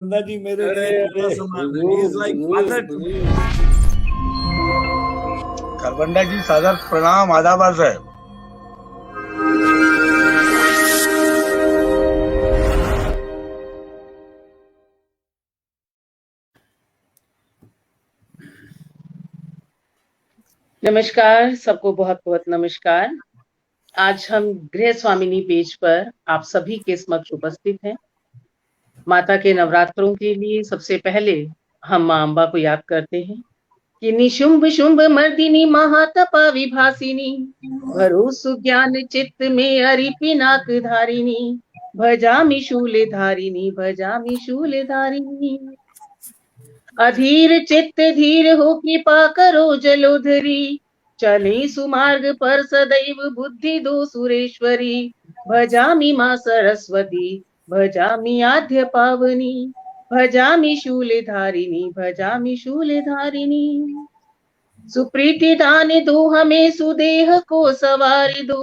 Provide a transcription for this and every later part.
नंदा जी मेरे अरे लिए अरे पिता समान है। He Hazur is like Hazur father to me. हुजूर। खरबंदा जी सादर प्रणाम, आदाब अर्ज है। नमस्कार, सबको बहुत बहुत नमस्कार। आज हम गृह स्वामिनी पेज पर आप सभी के समक्ष उपस्थित हैं। माता के नवरात्रों के लिए सबसे पहले हम माँ अम्बा को याद करते हैं कि निशुंभ शुंभ मर्दिनी महातपा विभासिनी भरोसु ज्ञान चित्त में हरि पिनाक धारिणी भजामि शूल धारिणी भजामि शूल धारिणी अधीर चित्त धीर हो कृपा करो जलोधरी चले सुमार्ग पर सदैव बुद्धि दो सुरेश्वरी भजामि माँ सरस्वती भजामि आद्य पावनी भजामि शूलधारिणी भजामि शूलधारिणी सुप्रीति दान दो हमें सुदेह को सवार दो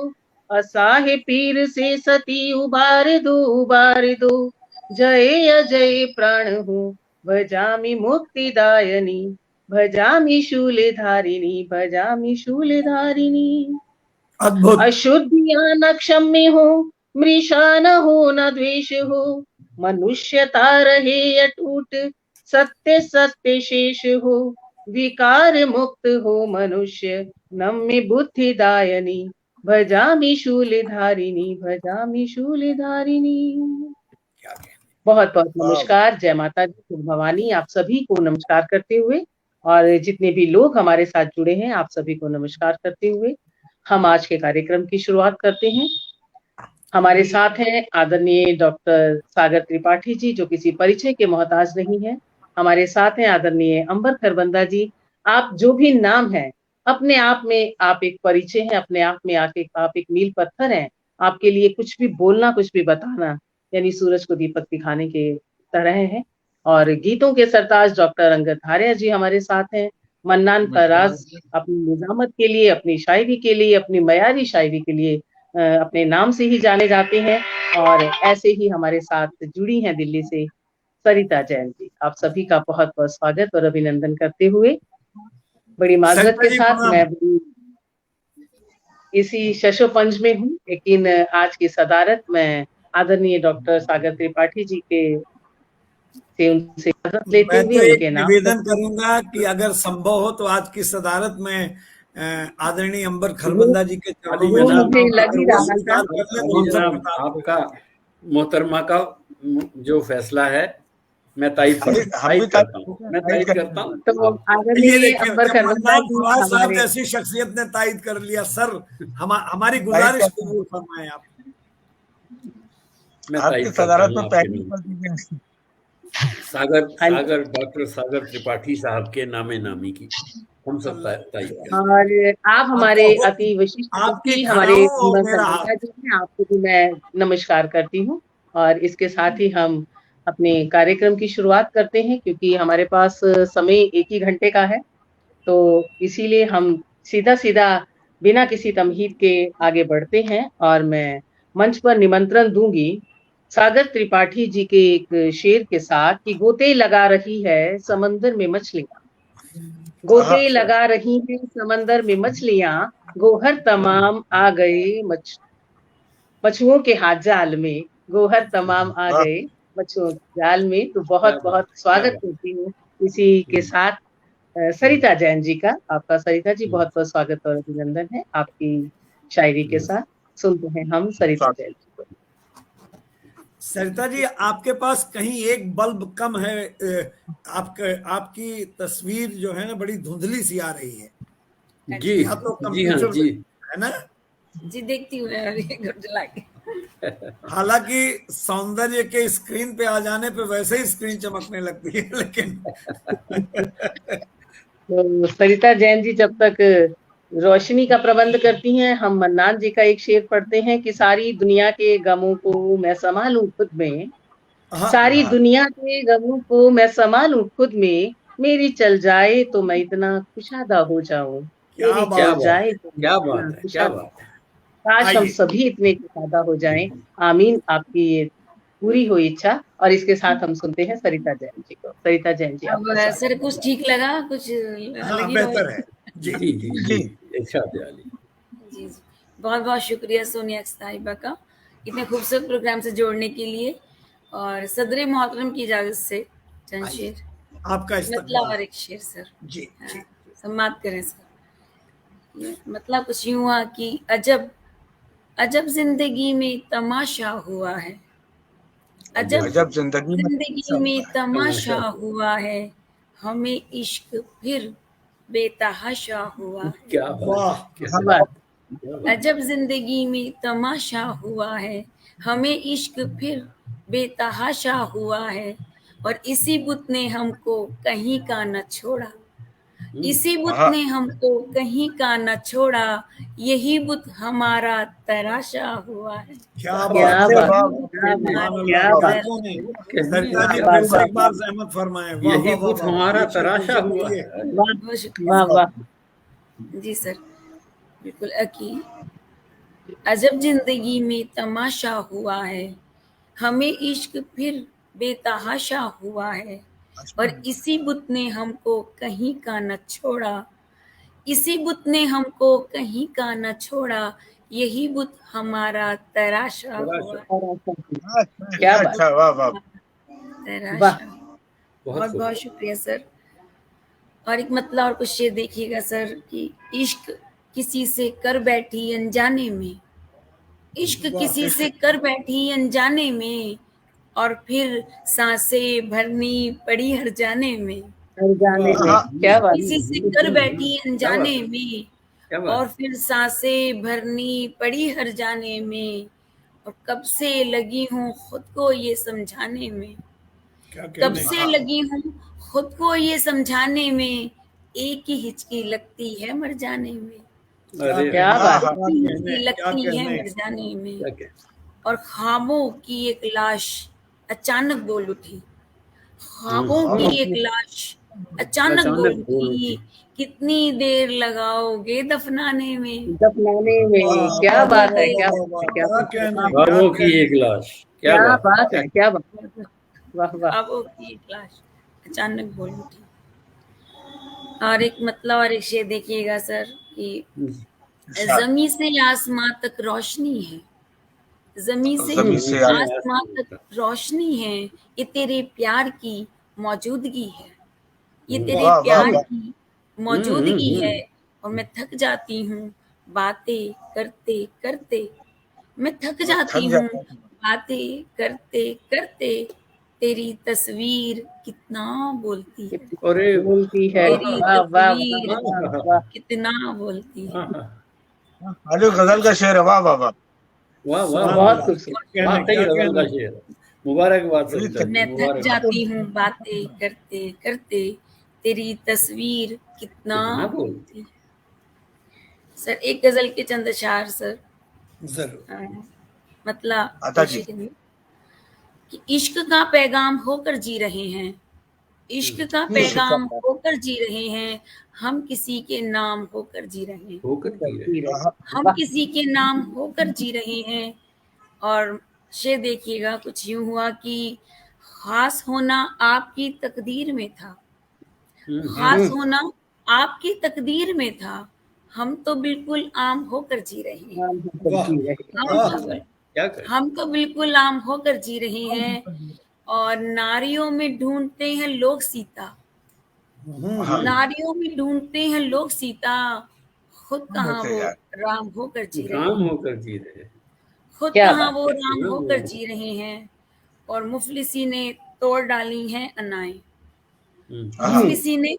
असाहे पीर से सती उबार दो जय अजय प्राण हो भजामि मुक्तिदायिनी भजामि शूलधारिणी भजामि शूलधारिणी अद्भुत। अशुद्धियां न क्षम्य हो मृषा न हो न द्वेष हो मनुष्यता रहे अटूट सत्य सत्य शेष हो विकार मुक्त हो मनुष्य नम्य बुद्धिदायिनी भजामि शूलधारिणी भजामि शूलधारिणी। बहुत बहुत नमस्कार। जय माता दी, जय भवानी। आप सभी को नमस्कार करते हुए और जितने भी लोग हमारे साथ जुड़े हैं आप सभी को नमस्कार करते हुए हम आज के कार्यक्रम की शुरुआत करते हैं। हमारे साथ हैं आदरणीय डॉक्टर सागर त्रिपाठी जी, जो किसी परिचय के मोहताज नहीं है। हमारे साथ हैं आदरणीय अंबर खरबंदा जी। आप जो भी नाम है अपने आप में आप एक परिचय हैं, अपने आप में आप एक मील पत्थर हैं। आपके लिए कुछ भी बोलना कुछ भी बताना यानी सूरज को दीपक दिखाने के तरह है। और गीतों के सरताज डॉक्टर अंगद आर्य जी हमारे साथ हैं। मन्नान फराज अपनी निजामत के लिए, अपनी शायरी के लिए, अपनी मयारी शायरी के लिए अपने नाम से ही जाने जाते हैं। और ऐसे ही हमारे साथ जुड़ी हैं दिल्ली से सरिता जैन जी। आप सभी का बहुत बहुत स्वागत और अभिनंदन करते हुए बड़ी माजरत के साथ मैं इसी शशोपंज में हूँ, लेकिन आज की सदारत मैं आदरणीय डॉक्टर सागर त्रिपाठी जी के से उनसे इजाजत लेते मैं हुए तो एक उनके नाम निवेदन करूंगा कि अगर संभव हो तो आज की सदारत में आदरणीय अंबर खरबंदा जी के चरणों में वो डाल मुझे दूं, लग अगर ही वो रहा था। स्वीकार कर ले तो अभी हम सब जनाब आपका मोहतरमा का जो फैसला है मैं तायद हम भी करता हूँ, मैं तायद करता हूँ। तो आप ये आदरणीय देखिए, अंबर जब खरबंदा मन्नान जी फवाद साहब हमारे जैसी शख्सियत ने तायद कर लिया, सर हमारी गुजारिश कबूल फरमाएं आप। मैं आपकी तायद करता सदारत हूँ में आपके पहली नाम दीजिए। सागर डॉक्टर सागर त्रिपाठी साहब के नामे नामी की हम सब तायद करते हैं। और आप हमारे आपका अति विशिष्ट आपकी व्यक्ति हमारे खड़ाओं और अंबर मेरा हाथ। खरबंदा जी हैं। आपको भी मैं नमस्कार करती हूँ। और इसके साथ ही हम अपने कार्यक्रम की शुरुआत करते हैं, क्योंकि हमारे पास समय 1 ही घंटे का है। तो इसीलिए हम सीधा सीधा बिना किसी तमहीद के आगे बढ़ते हैं। और मैं मंच पर निमंत्रण दूंगी सागर त्रिपाठी जी के एक शेर के साथ कि गोते लगा रही है समंदर में मछलियां, गोते लगा रही हैं समंदर में मछलियां, गोहर तमाम आ गए मछुओं के हाथ जाल में, गोहर तमाम आ गए मछुओं के जाल में। तो क्या बहुत बात बहुत है, क्या स्वागत बात करती हूँ इसी के है। साथ सरिता जैन जी का। आपका सरिता जी बहुत बहुत स्वागत और अभिनंदन है आपकी शायरी के साथ। सुनते हैं हम सरिता जैन जी को। सरिता जी, आपके पास कहीं एक बल्ब कम है। आपकी तस्वीर जो है ना बड़ी धुंधली सी आ रही है। जी या तो जी हाँ कंप्यूटर जी। है ना। जी देखती हूँ मैं अभी घर चला के। हालांकि सौंदर्य के स्क्रीन पे आ जाने पे वैसे ही स्क्रीन चमकने लगती है, लेकिन तो सरिता जैन जी जब तक रोशनी का प्रबंध करती हैं, हम मन्नान जी का एक शेर पढ़ते हैं कि सारी दुनिया के गमों को मैं संभालूं खुद में, हाँ, सारी दुनिया के गमों को मैं संभालूं खुद में, मेरी चल जाए तो मैं इतना कुशादा हो जाऊं, क्या मेरी क्या चल बात है। बात जाए है, तो मैं क्या इतना बात है, क्या कुशादा। बात है। काश हम आइए, सभी इतने कुशादा हो जाएं। आमीन। आपकी ये पूरी हुई इच्छा। और इसके साथ हम सुनते हैं सरिता जैन जी को। सरिता जैन जी, अब आपका सर कुछ ठीक लगा, कुछ हाँ अलग ही बेहतर रहे। है जी। जी जी जी इरशाद अली। जी जी, बहुत बहुत शुक्रिया सोनिया साहिबा का इतने खूबसूरत प्रोग्राम से जोड़ने के लिए। और सदर मोहतरम की इजाजत से चंद शेर, आपका मतलब इस्तकबाल और एक शेर सर। जी जी। सम्मात करें सर। ये मतलब कुछ यूं हुआ कि अजब अजब जिंदगी में तमाशा हुआ है, अजब अजब जिंदगी में जिंदगी में तमाशा हुआ है, हमें इश्क फिर बेतहाशा हुआ है। क्या बात वाह है, क्या क्या बात। बात। अजब जिंदगी में तमाशा हुआ है, हमें इश्क फिर बेतहाशा हुआ है, और इसी बुत ने हमको कहीं का न छोड़ा, इसी बुत हाँ। ने हमको कहीं का न छोड़ा, यही बुत हमारा तराशा हुआ है। क्या क्या बात है। बात, वाह, क्या सुभान बात, अल्लाह, क्या क्या बात। कहने। कहने सरिता जी वाह, फिर से वाह, एक बार जहमत फरमाएं। वाह यही वाह वाह बुत वाह, हमारा ये शेर तराशा मुझे हुआ चाहिए। है। वाह बहुत शुक्रिया वाह वाह। जी सर, बिल्कुल अकी। अजब जिंदगी में तमाशा हुआ है, हमें इश्क फिर बेतहाशा हुआ है, और इसी बुत ने हमको कहीं का न छोड़ा, इसी बुत ने हमको कहीं का न छोड़ा, यही बुत हमारा तराशा हुआ है। क्या बात, अच्छा, वाह वाह। तराशा। बहुत बहुत खूब। बहुत शुक्रिया सर। और एक मतलब और कुछ ये देखिएगा सर कि इश्क किसी से कर बैठी अनजाने में, इश्क किसी से कर बैठी अनजाने में, और फिर सांसें भरनी पड़ी हर जाने में, हर जाने में। हाँ, क्या बात। किसी से कर बैठी क्या बात अनजाने है, में, क्या और बात। फिर सांसें भरनी पड़ी हर जाने में, और कब से लगी हूँ खुद को ये समझाने में, क्या कब कहने। से लगी हूँ खुद को ये समझाने में, एक ही हिचकी लगती है मर जाने में, अरे क्या वाह, बात। क्या एक ही कहने, हिचकी क्या लगती है कहने। मर जाने में, क्या क्या। और ख्वाबों की एक लाश अचानक बोल उठी, ख्वाबों की एक लाश अचानक बोल अचानक बोल उठी, उठी। कितनी देर लगाओगे दफनाने में, दफनाने में। वाह क्या वाह वाह बात है, वाह क्या वाह बात वाह, है, क्या क्या बात है। कहने, क्या ख्वाबों की कहने। एक लाश, क्या क्या बात। बात है, क्या बात। वाह वाह। ख्वाबों की एक लाश अचानक बोल उठी। और एक मतलब और एक शेर देखिएगा सर कि जमी से आसमां तक रोशनी है, जमी से जमीन से आसमां तक रोशनी है, ये तेरे प्यार की मौजूदगी है, ये तेरे वाह वाह प्यार वाह। की मौजूदगी है, हम्म। और मैं थक जाती हूँ बातें करते करते, मैं थक मैं जाती थक हूँ जाता हूँ। बातें करते करते, तेरी तस्वीर कितना बोलती है, अरे वाह, बोलती है। तेरी वाह वाह तस्वीर वाह वाह वाह। कितना बोलती है। अरे गजल का शेर है, वाह वाह वाह। वाह वाह सुभान वाह। बहुत अल्लाह, खूबसूरत। क्या कहने, वाकई क्या गजल का कहने। शेर है। मुबारकबाद पूरी सरिता जी, मैं थक मुबारकबाद। जाती हूँ बातें करते करते, तेरी तस्वीर कितना कितना बोल। बोलती है। सर एक गजल के चंद अशार सर, जरूर। मतलब आता जी। कोशिश करिए कि इश्क का पैगाम होकर जी रहे हैं, इश्क का पैगाम होकर जी रहे हैं, हम किसी के नाम होकर जी रहे हैं, होकर जी रहे। जी रहे। हम वाह। किसी के नाम होकर जी रहे हैं। और शेर देखिएगा कुछ यूं हुआ कि खास होना आपकी तकदीर में था, खास होना आपकी तकदीर में था, हम तो बिल्कुल आम होकर जी रहे हैं, नाम होकर वाह जी रहे। हम वाह। तो क्या करें। हम तो बिल्कुल आम होकर जी रहे हैं, और नारियों में ढूंढते हैं लोग सीता, नारियों में ढूंढते हैं लोग सीता, खुद कहाँ होते वो यार। राम होकर जी रहे राम हैं, होकर जी रहे। खुद क्या कहाँ बात वो है। राम होकर जी रहे हैं, और मुफलिसी ने तोड़ डाली हैं अनाएं, मुफलिसी ने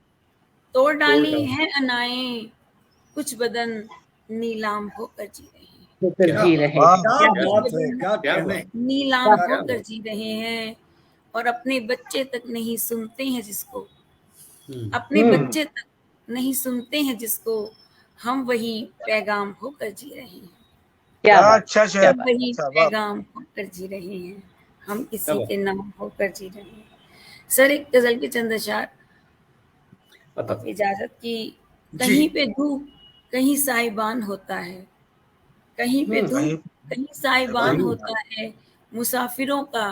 तोड़ डाली डाली। हैं अनाएं, कुछ बदन नीलाम होकर जी रहे हैं, होकर क्या जी बात, रहे। वाह क्या कुछ बात है, बदन क्या क्या कहने। बात। नीलाम वाह। क्या होकर बात। जी रहे हैं, और अपने बच्चे तक नहीं सुनते हैं जिसको, अपने बच्चे तक नहीं सुनते हैं जिसको, हम वही पैगाम होकर जी रहे हैं, क्या वाह, बात, अच्छा शेर। क्या हम बात। वही अच्छा, वाह। पैगाम होकर जी रहे हैं, हम क्या किसी बात। के नाम होकर जी रहे हैं। सर एक गजल के चंद अशार, अता। इजाजत की। जी। कहीं पे धूप कहीं साइबान होता है, कहीं पे धूप कहीं कहीं साइबान बात होता है, मुसाफिरों का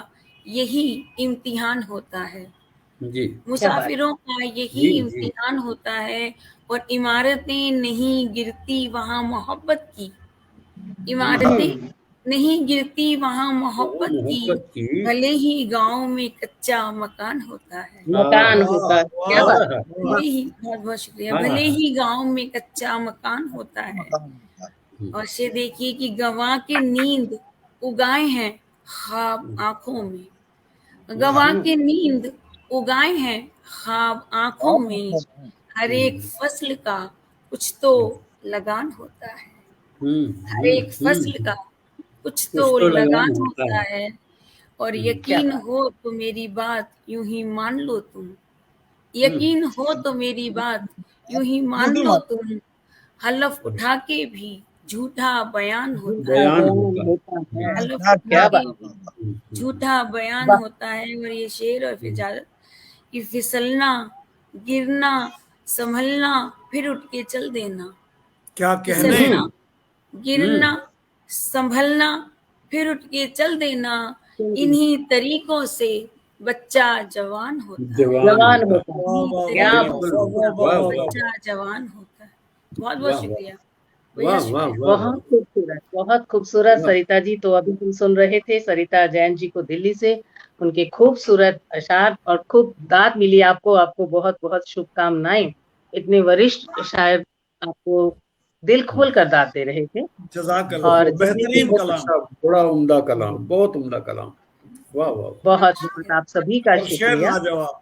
यही इम्तिहान होता है, जी मुसाफिरों का यही जी जी इम्तिहान होता है। और इमारतें नहीं गिरती वहाँ मोहब्बत की, इमारतें नहीं गिरती वहाँ मोहब्बत की, मोहब्बत की भले ही गांव में कच्चा मकान होता है। मकान वाह होता है, क्या वाह बात है। वाह भले ही, बहुत बहुत शुक्रिया, हाँ, भले हाँ। ही गांव में कच्चा मकान होता है। और से देखिए कि गवाह के नींद उगाए हैं ख्वाब आंखों में, गवाह के नींद उगाए हैं ख्वाब आंखों में, हर एक फसल का कुछ तो लगान होता है, हर एक फसल का कुछ कुछ तो तो लगान लगान होता होता है। है। और क्या यकीन बात। हो तो मेरी बात यूं ही मान लो तुम, यकीन हो तो मेरी बात यूं ही मान लो तुम, हलफ उठा के भी झूठा बयान होता है, बयान बयान होता होता है, हलफ उठा क्या के बात। भी झूठा बयान वाह, होता है। और ये शेर और फिजारत कि फिसलना, गिरना, संभलना, फिर उठ के चल देना, क्या कहने फिसलना, गिरना, संभलना, फिर उठ के चल देना, इन्हीं तरीकों से बच्चा जवान होता है, जवान जवान होता होता है, वाह इन्हीं वाह वाह क्या तरीकों वाह से वाह वाह वाह वाह वाह बच्चा जवान होता है। बहुत बहुत वाह शुक्रिया वाह भैया, वाह शुक्रिया। वाह बहुत खूबसूरत, बहुत खूबसूरत वाह। सरिता जी। तो अभी हम सुन रहे थे सरिता जैन जी को दिल्ली से, उनके खूबसूरत अशार और खूब दाद मिली आपको, आपको बहुत बहुत शुभकामनाएं। इतने वरिष्ठ शायर आपको दिल खोल कर दाद दे रहे थे। और जज़ाकल्लाह, जितनी बेहतरीन बहुत कलाम। अच्छा, बड़ा उम्दा कलाम, बहुत उम्दा कलाम। वाह वाह बहुत बहुत आप सभी का और शेर शुक्रिया। लाजवाब।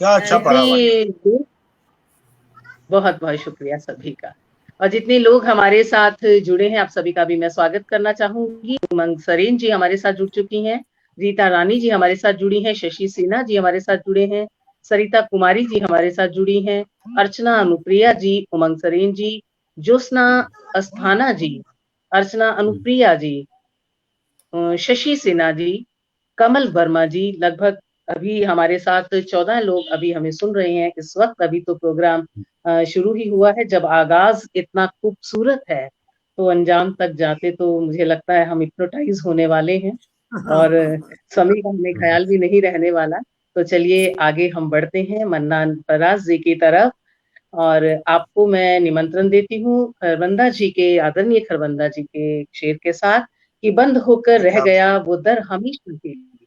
क्या अच्छा पढ़ा हुआ है। जितनी बहुत बहुत शुक्रिया सभी का। और जितने लोग हमारे साथ जुड़े हैं, आप सभी का भी मैं स्वागत करना चाहूंगी। उमंग सरीन जी हमारे साथ जुड़ चुकी हैं, रीता रानी जी हमारे साथ जुड़ी हैं, शशि सिन्हा जी हमारे साथ जुड़े हैं, सरिता कुमारी जी हमारे साथ जुड़ी हैं, अर्चना अनुप्रिया जी, उमंग सरीन जी, ज्योत्सना अस्थाना जी, अर्चना अनुप्रिया जी, शशि सिन्हा जी, कमल वर्मा जी, लगभग अभी हमारे साथ 14 लोग अभी हमें सुन रहे हैं इस वक्त। अभी तो प्रोग्राम शुरू ही हुआ है। जब आगाज इतना खूबसूरत है तो अंजाम तक जाते तो मुझे लगता है हम हिप्नोटाइज होने वाले हैं और समय का हमें ख्याल भी नहीं रहने वाला। तो चलिए आगे हम बढ़ते हैं मन्नान फराज जी की तरफ। और आपको मैं निमंत्रण देती हूँ खरबंदा जी के, आदरणीय खरबंदा जी के शेर के साथ कि बंद होकर रह गया वो दर हमेशा के लिए,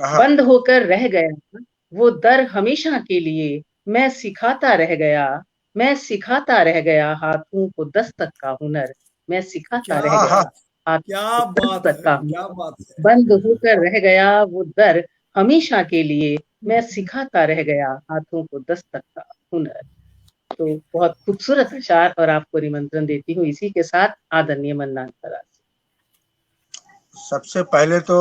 बंद होकर रह गया वो दर हमेशा के लिए, मैं सिखाता रह गया, मैं सिखाता रह गया हाथों को दस्तक का हुनर, मैं सिखाता रह क्या गया हाथों क्या को बात दस्तक का है, हुनर, क्या बात है। बंद होकर रह गया वो दर हमेशा के लिए, मैं सिखाता रह गया हाथों को दस्तक का हुनर। तो बहुत खूबसूरत अशार और आपको निमंत्रण देती हूँ इसी के साथ आदरणीय मन्नान फराज। सबसे पहले तो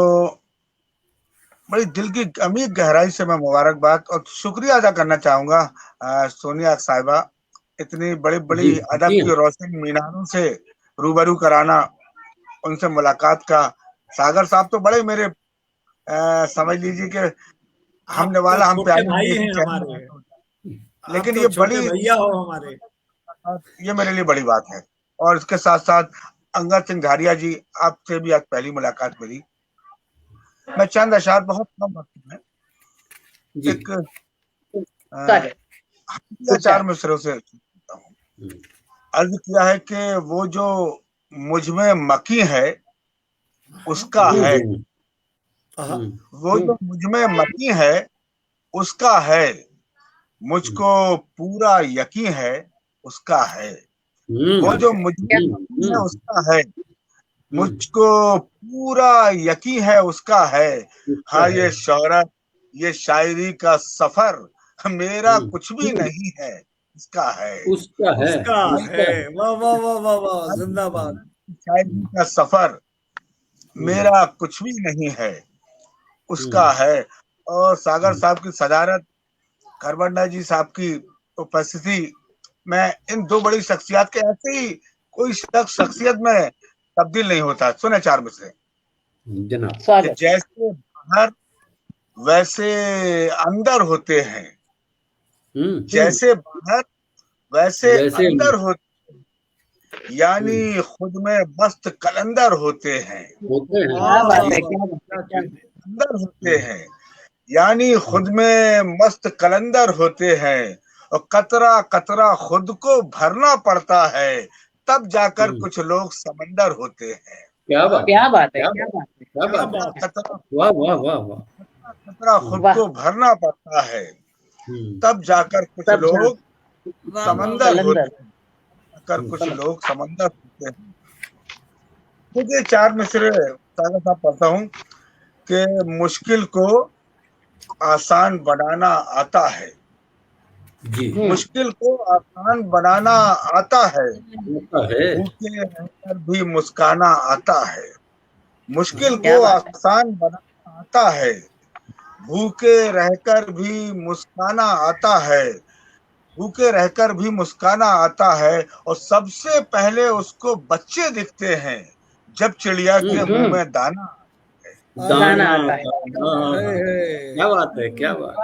बड़ी दिल की अमीर गहराई से मैं मुबारकबाद और शुक्रिया अदा करना चाहूंगा सोनिया साहिबा, इतनी बड़ी बड़ी जी अदब जी की रोशन मीनारों से रूबरू कराना, उनसे मुलाकात का। सागर साहब तो बड़े मेरे समझ लीजिए कि आप हमने तो वाला हम पे छोटे आने भाई में हैं चैन हमारे, होता है। आप लेकिन तो ये छोटे बड़ी भैया हो हमारे। ये मेरे लिए बड़ी बात है। और इसके साथ साथ अंगद सिंह झारिया जी, आपसे भी आज पहली मुलाकात मेरी। मैं चंद अशार बहुत कम वक्त में जी एक स्वागत। चार मिसरों से अर्ज किया है कि वो जो मुझ में मकी है उसका है, वो जो मुझ में मकी है उसका है, मुझको पूरा यकीन है उसका है। वो जो मुझ में मकी है उसका है, मुझको पूरा यकीन है उसका है। हाँ ये शोहरत, ये शायरी का सफर मेरा कुछ भी नहीं है, इसका है, उसका है, उसका उसका है। है। वाह वाह वाह वाह वाह, जिंदाबाद। शायरी का सफर मेरा कुछ भी नहीं है, उसका है। और सागर साहब की सदारत, खरबंदा जी साहब की उपस्थिति में, इन दो बड़ी शख्सियत के ऐसे ही कोई शख्स शख्सियत में तब्दील नहीं होता। सुने चार में से जनाब कि स्वागत। जैसे बाहर वैसे अंदर होते हैं, जैसे बाहर वैसे वैसे अंदर होते, यानी खुद में मस्त कलंदर होते हैं, क्या बात है, क्या बात है, कलंदर होते हैं, यानी खुद में मस्त कलंदर होते हैं, और कतरा कतरा खुद को भरना पड़ता है, तब जाकर कुछ लोग समंदर होते हैं। क्या बात क्या बात है, क्या बात है, क्या बात है, कतरा वाह वाह वाह वाह, कतरा खुद वाह। को भरना पड़ता है, तब जाकर कुछ तब लोग वाह, समंदर कलंदर। होते हैं, जाकर कुछ लोग समंदर होते हैं। मुझे 4 मिसरे सागर साहब पढ़ता हूँ कि मुश्किल को आसान बनाना आता है, जी मुश्किल को आसान बनाना आता है, होता है, भूखे रहकर भी मुस्काना आता है, मुश्किल क्या को बात है। आसान बनाना आता है, भूखे रहकर भी मुस्काना आता है, भूखे रहकर भी मुस्काना आता है, और सबसे पहले उसको बच्चे दिखते हैं जब चिड़िया के मुंह में दाना। गाना आता है। क्या बात है, क्या बात,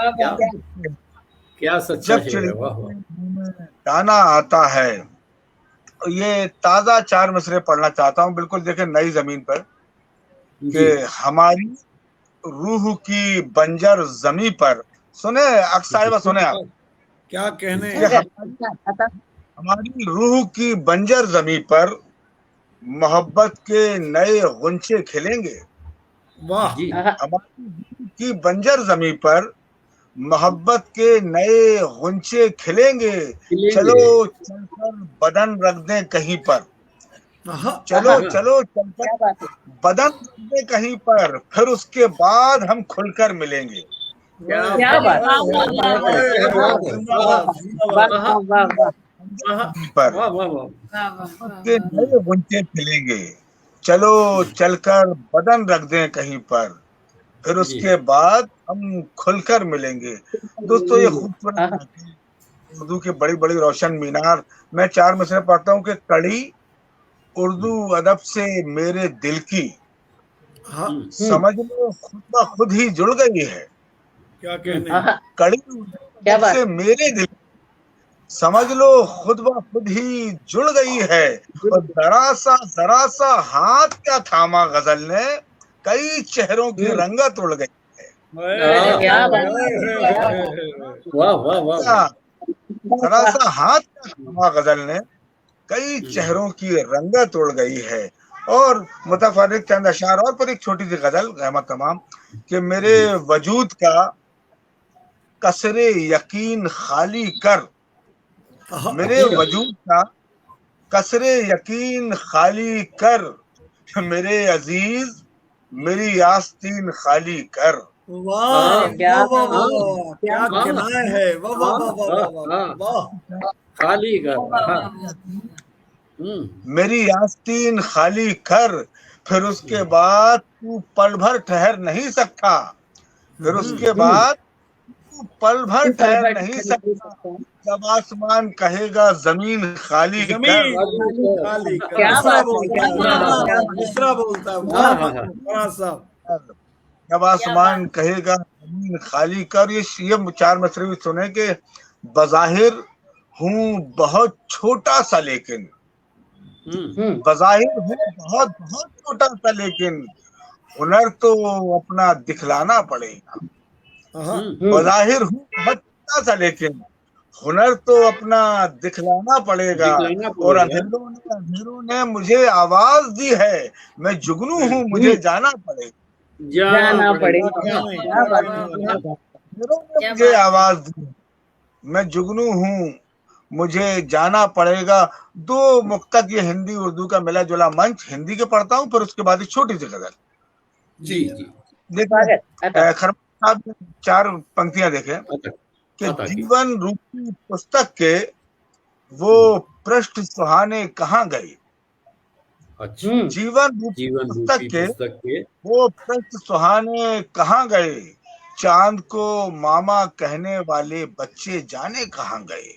क्या सच्चा जब शेर है, चिड़िया वाह के वाह, मुंह में दाना आता है। ये ताजा 4 मिसरे पढ़ना चाहता हूँ, बिल्कुल देखें नई जमीन पर, जी कि हमारी रूह की बंजर जमी पर, सुने अक्साइबा, सुने आप, क्या कहने कि हमारी रूह की बंजर जमी पर मोहब्बत के नए गुंचे खिलेंगे, वाह, जी हमारी रूह की बंजर जमी पर मोहब्बत के नए गुंचे खिलेंगे, चलो चलकर बदन रख दें कहीं पर, चलो चलो चलकर क्या बात है, बदन रख दें कहीं पर, फिर उसके बाद हम खुलकर मिलेंगे। क्या बात है, वाह वाह वाह, पर वाह वाह वाह, के नए गुंचे खिलेंगे, चलो चलकर बदन रख दें कहीं पर, फिर उसके बाद हम खुलकर मिलेंगे। दोस्तों, ये खूबसूरत बातें, उर्दू की बड़ी बड़ी रोशन मीनार। मैं 4 मिसरे पढ़ता हूँ कि कड़ी उर्दू अदब से मेरे दिल की, समझ लो खुद ब खुद ही जुड़ गई है, क्या कहने कड़ी क्या अदब बात। से मेरे दिल, समझ लो खुद ब खुद ही जुड़ गई है, और जरा सा हाथ क्या थामा गजल ने, कई चेहरों की रंगत उड़ गई। क्या बात वाह वाह वाह, जरा सा हाथ क्या थामा गजल ने, कई चेहरों की रंगत उड़ गई है। और मुतफर्रिक चंद अशार और पर एक छोटी सी गजल, रहमत तमाम, कि मेरे वजूद का कसरे यकीन खाली कर, मेरे वजूद का कसरे यकीन खाली कर, मेरे अजीज मेरी आस्तीन खाली कर। वाह, क्या वाह, वाह, वाह, क्या किनाए है, वाह वाह वाह वाह वाह वाह, खाली कर, मेरी आस्तीन खाली कर, फिर उसके बाद तू पल भर ठहर नहीं सकता, फिर उसके बाद तू पल भर ठहर नहीं सकता, जब आसमान कहेगा जमीन खाली कर। खाली क्या बात है, दूसरा बोलता है, वाह बड़ा साहब, जब आसमान कहेगा जमीन खाली कर। ये 4 मिसरे भी सुने कि बज़ाहिर हूँ बहुत छोटा सा, लेकिन बज़ाहिर हूँ बहुत बहुत छोटा सा, लेकिन हुनर तो अपना दिखलाना पड़ेगा। बज़ाहिर हूँ बहुत छोटा सा, लेकिन हुनर तो अपना दिखलाना पड़ेगा। और अंधेरों ने मुझे आवाज दी है, मैं जुगनू हूँ मुझे जाना पड़ेगा, जाना पड़ेगा। मुझे आवाज दी, मैं जुगनू हूँ मुझे जाना पड़ेगा। 2 मुक्तक ये हिंदी उर्दू का मिला जुला मंच, हिंदी के पढ़ता हूँ, फिर उसके बाद एक छोटी सी गजल। जी जी, देखिए खरमान साहब 4 पंक्तियां देखें कि जीवन रूपी पुस्तक के वो पृष्ठ सुहाने कहाँ गए, जीवन रूपी पुस्तक के वो पृष्ठ सुहाने कहाँ गए, चांद को मामा कहने वाले बच्चे जाने कहाँ गए।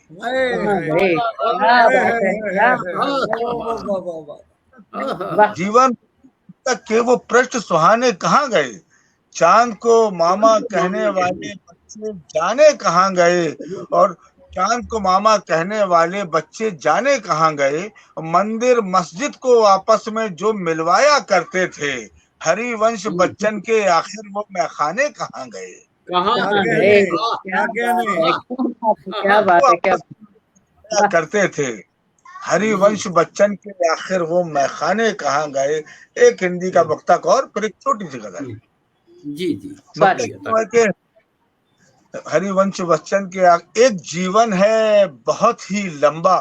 जीवन तक के वो पृष्ठ सुहाने कहाँ गए, चांद को मामा कहने वाले बच्चे जाने कहाँ गए। और चांद को मामा कहने वाले बच्चे जाने कहाँ गए, मंदिर मस्जिद को आपस में जो मिलवाया करते थे, हरिवंश बच्चन के आखिर वो मैखाने कहाँ गए। कहाँ गए? क्या कहने, क्या बात है, क्या करते थे, हरिवंश बच्चन के आखिर वो मैखाने कहाँ गए। एक हिंदी का वक्ता और फिर एक छोटी सी गजल। जी जी के हरिवंश बच्चन के एक जीवन है बहुत ही लंबा,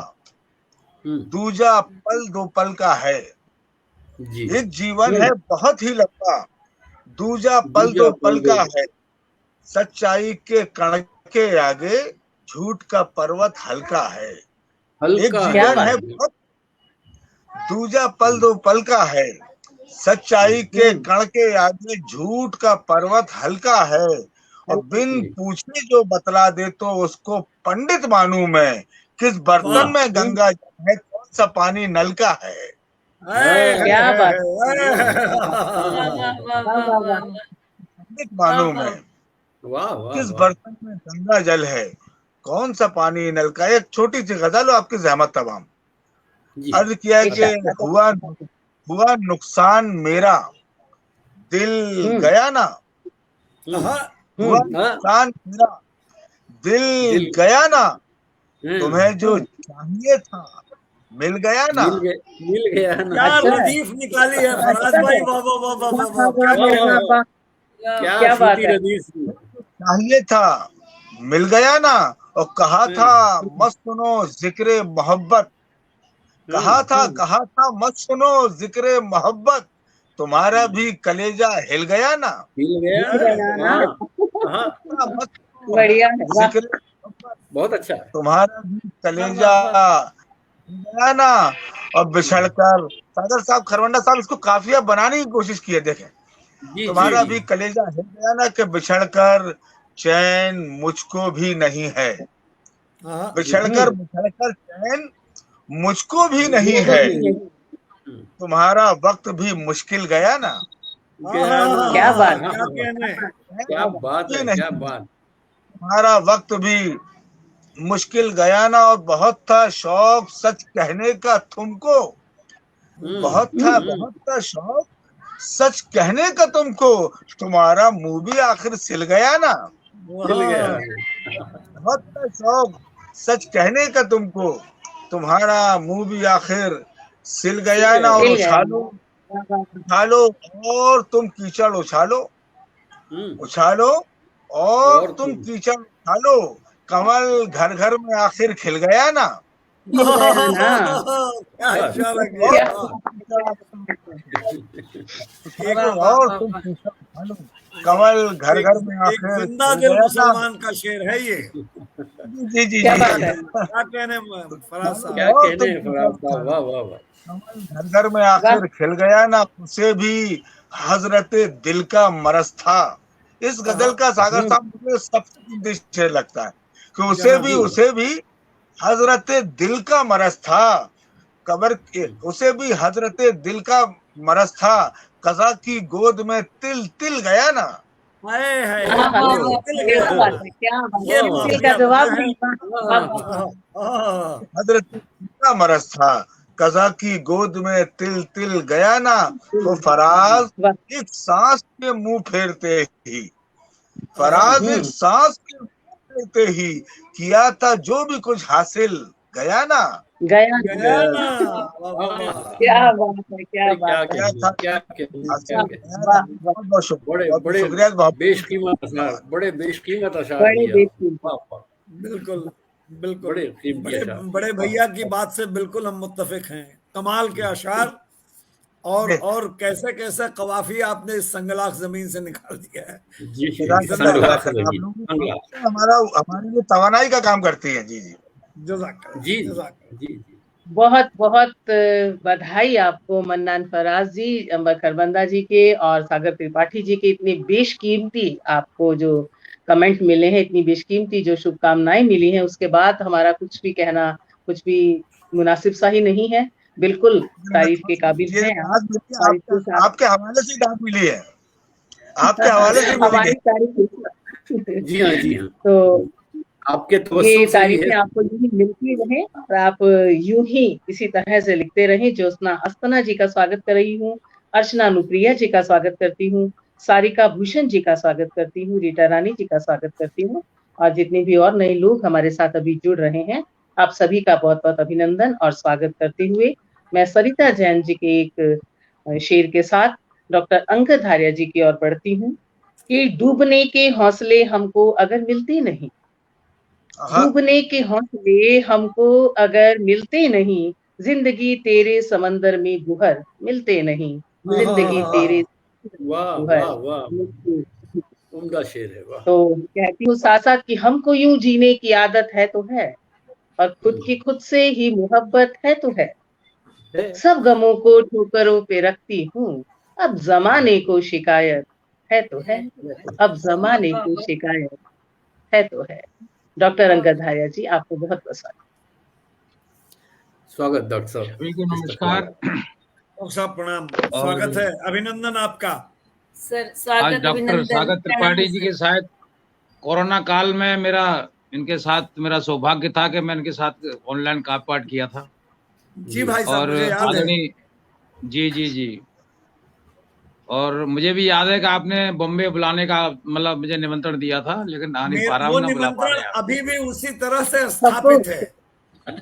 दूजा पल दो पल का है। जी एक जीवन है बहुत ही लंबा, दूजा पल दो पल का है। सच्चाई के कण के आगे झूठ का पर्वत हल्का है। एक जीवन है बहुत, दूजा पल दो पल का है। सच्चाई के कण के आगे झूठ का पर्वत हल्का है। और बिन पूछे जो बतला दे तो उसको पंडित मानूं मैं। किस बर्तन में गंगा है, कौन सा पानी नल का है। क्या बात, पंडित मानूं मैं, किस बर्तन में गंगा जल है, कौन सा पानी नल का। एक छोटी सी गजल आपकी जहमत तमाम। अर्ज किया है कि हुआ नुकसान मेरा, दिल गया ना। हुआ नुकसान मेरा, दिल गया ना। तुम्हें जो चाहिए था मिल गया ना। मिल गया ना। क्या लतीफ निकाली है फराज भाई, वाह वाह वाह वाह वाह, क्या बात है। चाहिए था मिल गया ना। और कहा था मत सुनो जिक्र मोहब्बत, कहा था मत सुनो जिक्र मोहब्बत। तुम्हारा भी कलेजा हिल गया ना। हिल गया ना। बढ़िया, जिक्र बहुत अच्छा। तुम्हारा भी कलेजा हिल गया ना। और बिछड़कर, सागर साहब खरवंडा साहब इसको काफिया बनाने की कोशिश की है। देखें, तुम्हारा भी कलेजा हिल गया ना कि बिछड़कर चैन मुझको भी नहीं है। बिछड़कर चैन मुझको भी नहीं है। तुम्हारा वक्त भी मुश्किल गया ना। क्या बात, क्या बात है, क्या बात। तुम्हारा वक्त भी मुश्किल गया ना। और बहुत था शौक सच कहने का तुमको, बहुत था शौक सच कहने का तुमको। तुम्हारा मुंह भी आखिर सिल गया ना। बहुत था शौक सच कहने का तुमको, तुम्हारा मुंह भी आखिर सिल गया ना। और उछालो और तुम कीचड़ उछालो, उछालो और तुम कीचड़ उछालो। कमल घर घर में आखिर खिल गया ना। और तुम कीचड़ उछालो, कमल घर घर में आखिर जिंदा दिल मुसलमान का शेर है ये। जी जी क्या बात है। क्या कहने फराज साहब, क्या कहने फराज साहब, वाह वाह वाह। घर घर में आखिर खिल गया ना। उसे भी हजरत दिल का मरज था। इस गजल का सागर साहब मुझे सबसे कीमती शेर लगता है कि उसे भी हजरत दिल का मरज था। उसे भी हजरत दिल का मरज था। कज़ा की गोद में तिल तिल गया ना। हजरत दिल का मरज था। कज़ा की गोद में तिल तिल गया ना। तो फराज एक सांस के मुंह फेरते ही, फराज एक सांस के मुंह फेरते ही किया था जो भी कुछ हासिल गया ना। गया ना। क्या बात है, क्या बात है। बड़े शुक्रिया, बेशकीमत अशार, बड़े बेशकीमत अशार। बिल्कुल बिल्कुल, बड़े भैया की बात से बिल्कुल हम मुत्तफिक हैं। कमाल के अशार, और कैसे कैसे कवाफी आपने इस संगलाख जमीन से निकाल दिया है। हमारी लिए तवानाई का काम करती है। जी जी जी। बहुत बहुत बधाई आपको मन्नान फराज जी, अंबर खरबंदा जी के और सागर त्रिपाठी जी के इतने बेशकीमती आपको जो कमेंट मिले हैं, इतनी बेशकीमती जो शुभकामनाएं मिली हैं, उसके बाद हमारा कुछ भी कहना कुछ भी मुनासिब सा ही नहीं है। बिल्कुल तारीफ के काबिल हैं। आपके हवाले से दाद मिली है, आपके हवाले से हमारी तारीफ। जी हाँ। तो आपके ये तवज्जुह से ही तारीफें है। आपको यूं ही मिलती रहे और आप यूं ही इसी तरह से लिखते रहें। ज्योत्सना अस्थना जी का स्वागत कर रही हूँ, अर्चना अनुप्रिया जी का स्वागत करती हूँ, सारिका भूषण जी का स्वागत करती हूँ, रीटा रानी जी का स्वागत करती हूँ, और जितने भी और नए लोग हमारे साथ अभी जुड़ रहे हैं, आप सभी का बहुत बहुत अभिनंदन और स्वागत करते हुए मैं सरिता जैन जी के एक शेर के साथ डॉक्टर अंगद आर्य जी की ओर बढ़ती हूँ कि डूबने के हौसले हमको अगर मिलते नहीं, डूबने के हौसले हमको अगर मिलते नहीं, जिंदगी तेरे समंदर में गुहर मिलते नहीं, जिंदगी तेरे वाह गुहर वाह वाह, मिलते। उम्दा शेर है, वाह। तो कहती हूँ साथ साथ कि हमको यूं जीने की आदत है तो है, और खुद की खुद से ही मोहब्बत है तो है, सब गमों को ठोकरों पे रखती हूँ, अब जमाने को शिकायत है तो है, अब जमाने को शिकायत है तो है। डॉक्टर अंगद आर्य जी, आपको बहुत बहुत स्वागत डॉक्टर साहब। सभी को नमस्कार। डॉक्टर साहब प्रणाम, स्वागत है, अभिनंदन आपका सर। आज स्वागत डॉक्टर अभिनंदन सागर त्रिपाठी जी के साथ कोरोना काल में इनके साथ मेरा सौभाग्य था कि मैं इनके साथ ऑनलाइन काव्य पाठ किया था। जी भाई साहब, और मुझे याद है। आदरणीय जी और मुझे भी याद है कि आपने बॉम्बे बुलाने का मतलब मुझे निमंत्रण दिया था, लेकिन आ नहीं पा रहा हूँ, वो ना बुला पा निमंत्रण रहे अभी भी उसी तरह से स्थापित है,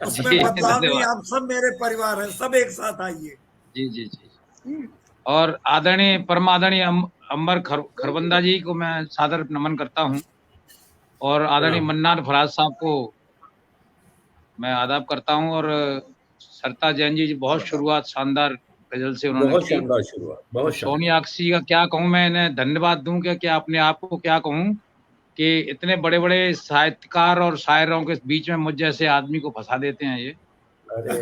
उसमें जी, बदलाव नहीं। धन्यवाद। आप सब मेरे परिवार हैं, सब एक साथ आइए। जी। और आदरणीय परमादरणीय अंबर खरबंदा जी को मैं सादर नमन करता हूँ, और आदरणीय मन्नार फराज साहब को मैं आदाब करता हूँ, और सरिता जैन जी बहुत शुरुआत शानदार गजल से उन्होंने बहुत की। शानदार शुरुआत, बहुत सोनिया अक्सी का क्या कहूँ, मैं इन्हें धन्यवाद दूं कि क्या अपने आप को क्या कहूँ कि इतने बड़े बड़े साहित्यकार और शायरों के बीच में मुझ जैसे आदमी को फंसा देते हैं ये।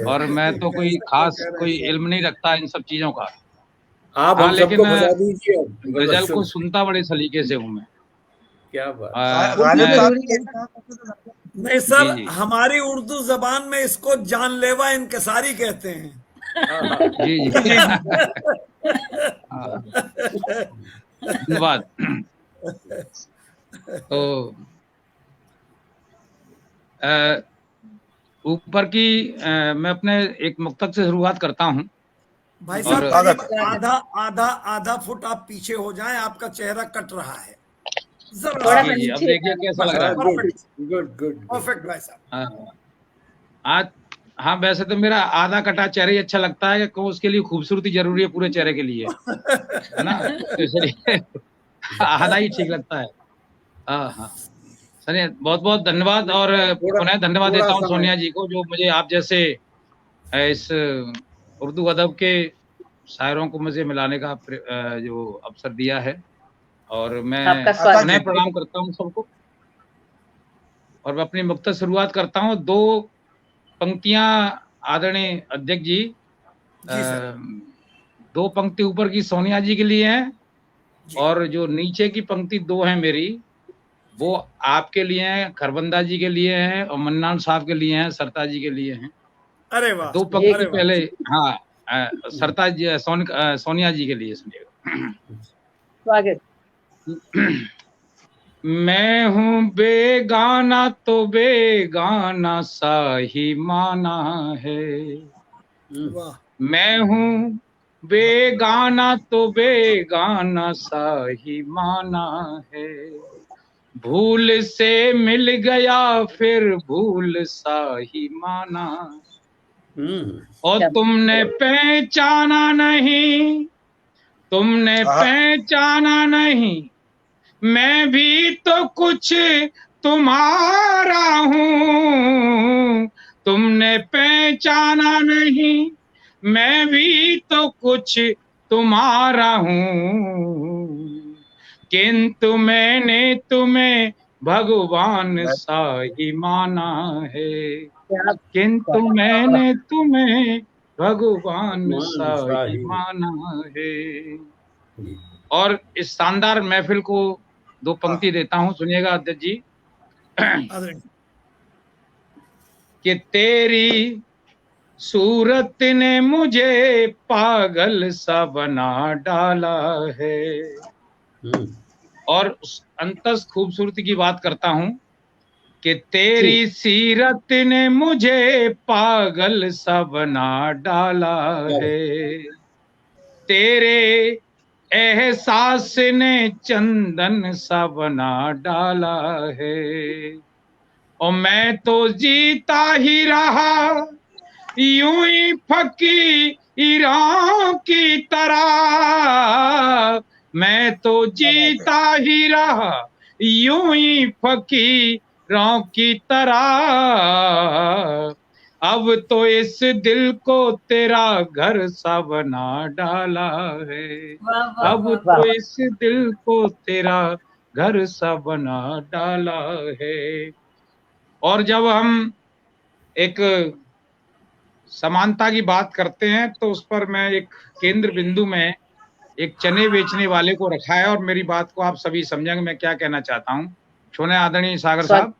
और मैं तो कोई खास कोई इल्म नहीं रखता इन सब चीजों का। आप हाँ, हम लेकिन सबको फंसा दीजिए। गजल को सुनता बड़े सलीके से हूँ मैं। क्या बात। नहीं सर, जी। हमारी उर्दू जबान में इसको जानलेवा इंकिसारी कहते हैं। जी धन्यवाद। तो ऊपर की मैं अपने एक मुक्तक से शुरुआत करता हूँ। भाई साहब, आधा फुट आप पीछे हो जाएं, आपका चेहरा कट रहा है। जी, अब देखिए कैसा लग रहा है। गुड परफेक्ट भाई साहब। आज हाँ, वैसे तो मेरा आधा कटा चेहरा ही अच्छा लगता है कि उसके लिए खूबसूरती जरूरी है पूरे चेहरे के लिए, है ना, तो इसलिए आधा ही ठीक लगता है। हाँ सर, बहुत बहुत धन्यवाद। और पुनः धन्यवाद देता हूँ सोनिया जी को, जो मुझे आप जैसे इस उर्दू अदब के शायरों को मुझे मिलाने का जो अवसर दिया है। और मैं पुनः प्रणाम करता हूँ सबको, और मैं अपनी मुक्तसर शुरुआत करता हूँ। दो पंक्तियां आदरणीय अध्यक्ष जी, दो पंक्ति ऊपर की सोनिया जी के लिए हैं, और जो नीचे की पंक्ति दो है मेरी, वो आपके लिए हैं, खरबंदा जी के लिए हैं, और मन्नान साहब के लिए हैं, सरिता जी के लिए हैं। अरे वाह। दो पंक्ति पहले, हाँ, सरिता जी, सोनिया जी के लिए सुनिएगा। स्वागत। मैं हूँ बेगाना तो बेगाना सा ही माना है, मैं हूँ बेगाना तो बेगाना सा ही माना है, भूल से मिल गया फिर भूल सा ही माना, और तुमने पहचाना नहीं, तुमने पहचाना नहीं, मैं भी तो कुछ तुम्हारा हूँ, तुमने पहचाना नहीं, मैं भी तो कुछ तुम्हारा हूँ, किंतु मैंने तुम्हें भगवान सा ही माना है, किंतु मैंने तुम्हें भगवान सा ही माना है। और इस शानदार महफिल को दो पंक्ति देता हूँ, सुनिएगा अध्यक्ष जी। कि तेरी सूरत ने मुझे पागल सा बना डाला है, और उस अंतस खूबसूरती की बात करता हूँ कि तेरी सीरत ने मुझे पागल सा बना डाला है, तेरे एहसास ने चंदन सा बना डाला है। और मैं तो जीता ही रहा यूं ही फकीरों की तरह, मैं तो जीता ही रहा यूं ही फकीरों की तरह। अब तो इस दिल को तेरा घर सा बना डाला है, अब तो इस दिल को तेरा घर सा बना डाला है। और जब हम एक समानता की बात करते हैं तो उस पर मैं एक केंद्र बिंदु में एक चने बेचने वाले को रखा है, और मेरी बात को आप सभी समझेंगे मैं क्या कहना चाहता हूँ। सुने आदरणीय सागर साहब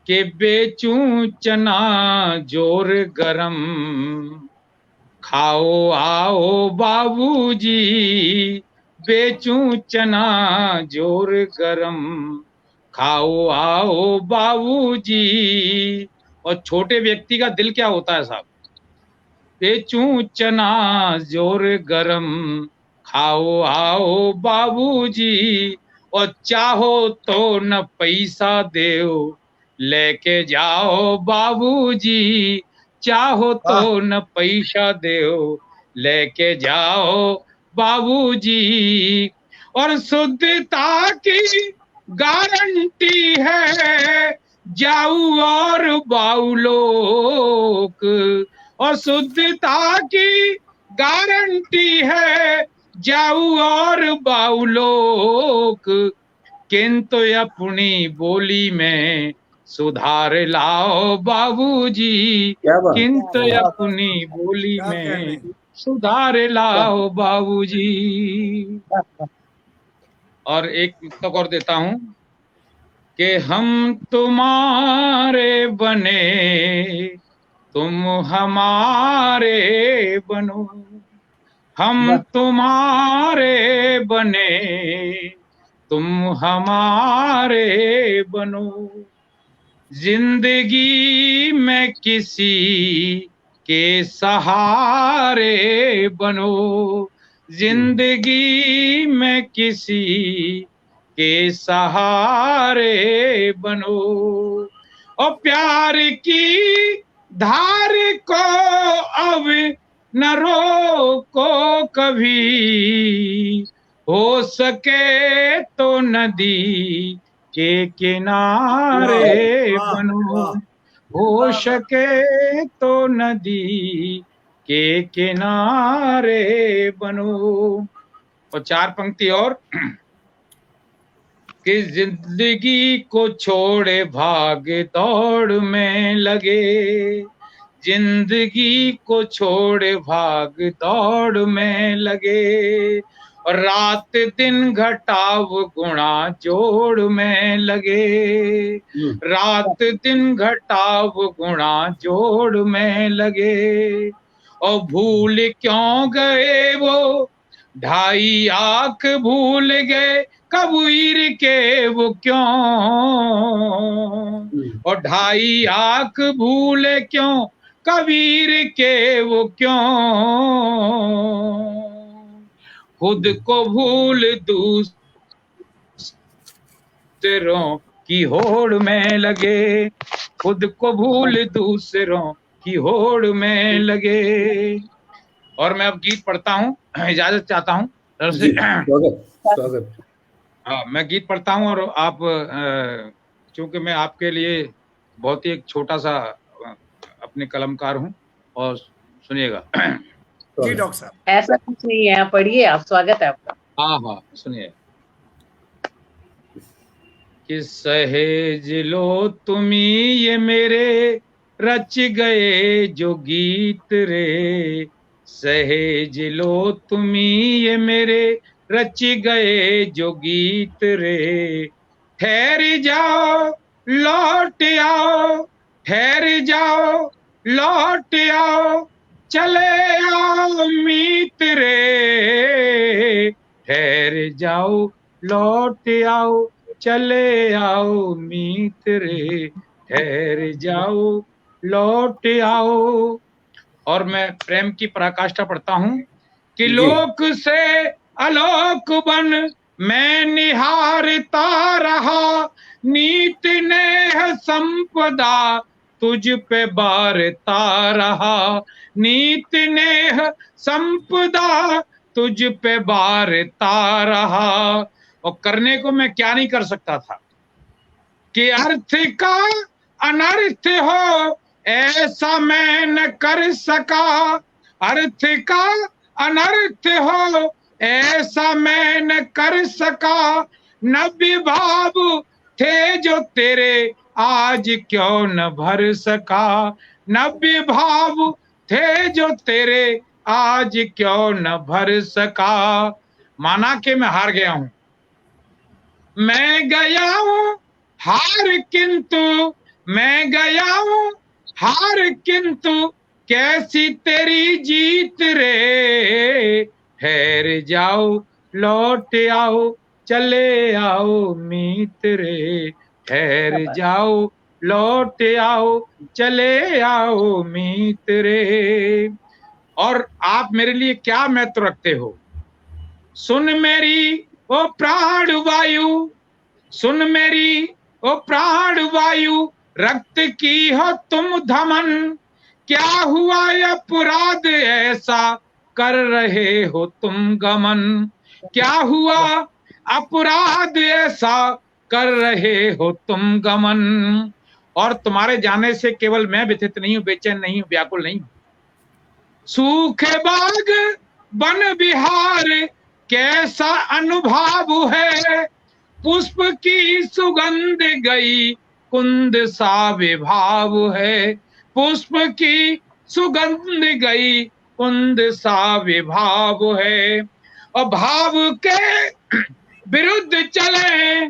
के बेचूं चना जोर गरम, खाओ आओ बाबूजी, बेचूं चना जोर गरम, खाओ आओ बाबूजी। और छोटे व्यक्ति का दिल क्या होता है साहब, बेचूं चना जोर गरम, खाओ आओ बाबूजी। और चाहो तो न पैसा देओ लेके जाओ बाबूजी, चाहो तो न पैसा देओ लेके जाओ बाबूजी। और शुद्धता की गारंटी है जाऊ और बाऊ लोग, और शुद्धता की गारंटी है जाऊ और बाऊ लोग। किंतु अपनी बोली में सुधार लाओ बाबूजी, किंतु अपनी बोली में सुधार लाओ बाबूजी। और एक तक और देता हूं कि हम तुम्हारे बने तुम हमारे बनो, हम तुम्हारे बने तुम हमारे बनो। जिंदगी में किसी के सहारे बनो, जिंदगी में किसी के सहारे बनो। और प्यार की धार को अब न रोको कभी, हो सके तो नदी के किनारे बनो, हो सके तो नदी के किनारे बनो। और चार पंक्ति और कि जिंदगी को छोड़े भाग दौड़ में लगे, जिंदगी को छोड़े भाग दौड़ में लगे। और रात दिन घटाव गुणा जोड़ में लगे, रात दिन घटाव गुणा जोड़ में लगे। और भूल क्यों गए वो ढाई आंख भूल गए कबीर के वो क्यों, और ढाई आंख भूले क्यों कबीर के वो क्यों। खुद को भूल दूसरों की होड़ में लगे, खुद को भूल दूसरों की होड़ में लगे। और मैं अब गीत पढ़ता हूँ, इजाजत चाहता हूँ। हाँ, मैं गीत पढ़ता हूँ और आप चूंकि मैं आपके लिए बहुत ही एक छोटा सा अपने कलमकार हूँ, और सुनिएगा। जी डॉक्टर साहब। ऐसा कुछ नहीं है, आप पढ़िए, आप स्वागत है आपका। हाँ हाँ सुनिए। कि सहेज लो तुम्ही ये मेरे रच गए जो गीत रे, सहेज लो तुम्ही ये मेरे रच गए जो गीत रे। ठहर जाओ लौट आओ, ठहर जाओ लौट आओ, चले आओ मीत रे। ठहर जाओ लौट आओ, चले आओ मीत रे, ठहर जाओ लौट आओ। और मैं प्रेम की पराकाष्ठा पढ़ता हूं कि लोक से आलोक बन मैं निहारता रहा, नीत नेह संपदा तुझ पे बारता रहा, नीत नेह संपदा तुझ पे बारता रहा। और करने को मैं क्या नहीं कर सकता था कि अर्थ का अनर्थ हो ऐसा मैं न कर सका, अर्थ का अनर्थ हो ऐसा मैं न कर सका, नब्बे भाव थे जो तेरे आज क्यों न भर सका, नब्बे भाव थे जो तेरे आज क्यों न भर सका। माना कि मैं हार गया हूं, मैं गया हूं हार किंतु, मैं गया हूं हार किंतु कैसी तेरी जीत रे, ठहर जाओ लौट आओ चले आओ मीत रे, ठहर जाओ लौट आओ चले आओ मीत रे। और आप मेरे लिए क्या महत्व रखते हो, सुन मेरी ओ प्राण वायु, सुन मेरी ओ प्राण वायु, रक्त की हो तुम धमन, क्या हुआ अपराध ऐसा कर रहे हो तुम गमन, क्या हुआ अपराध ऐसा कर रहे हो तुम गमन। और तुम्हारे जाने से केवल मैं व्यथित नहीं हूं, बेचैन नहीं हूं, व्याकुल नहीं हूं। सूखे बाग वन विहार कैसा अनुभव है, पुष्प की सुगंध गई कुंद सा विभाव है, पुष्प की सुगंध गई कुंद सा विभाव है। और भाव के विरुद्ध चले,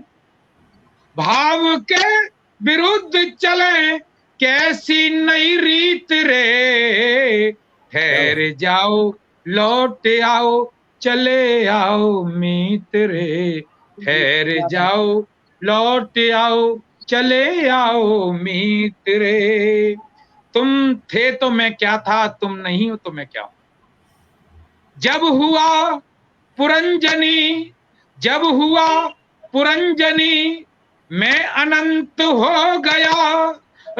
भाव के विरुद्ध चले कैसी नई रीत रे, ठहर जाओ लौट आओ चले आओ मीत रे, ठहर जाओ लौट आओ चले आओ मीत रे। तुम थे तो मैं क्या था, तुम नहीं हो तो मैं क्या हूं। जब हुआ पुरंजनी, जब हुआ पुरंजनी मैं अनंत हो गया,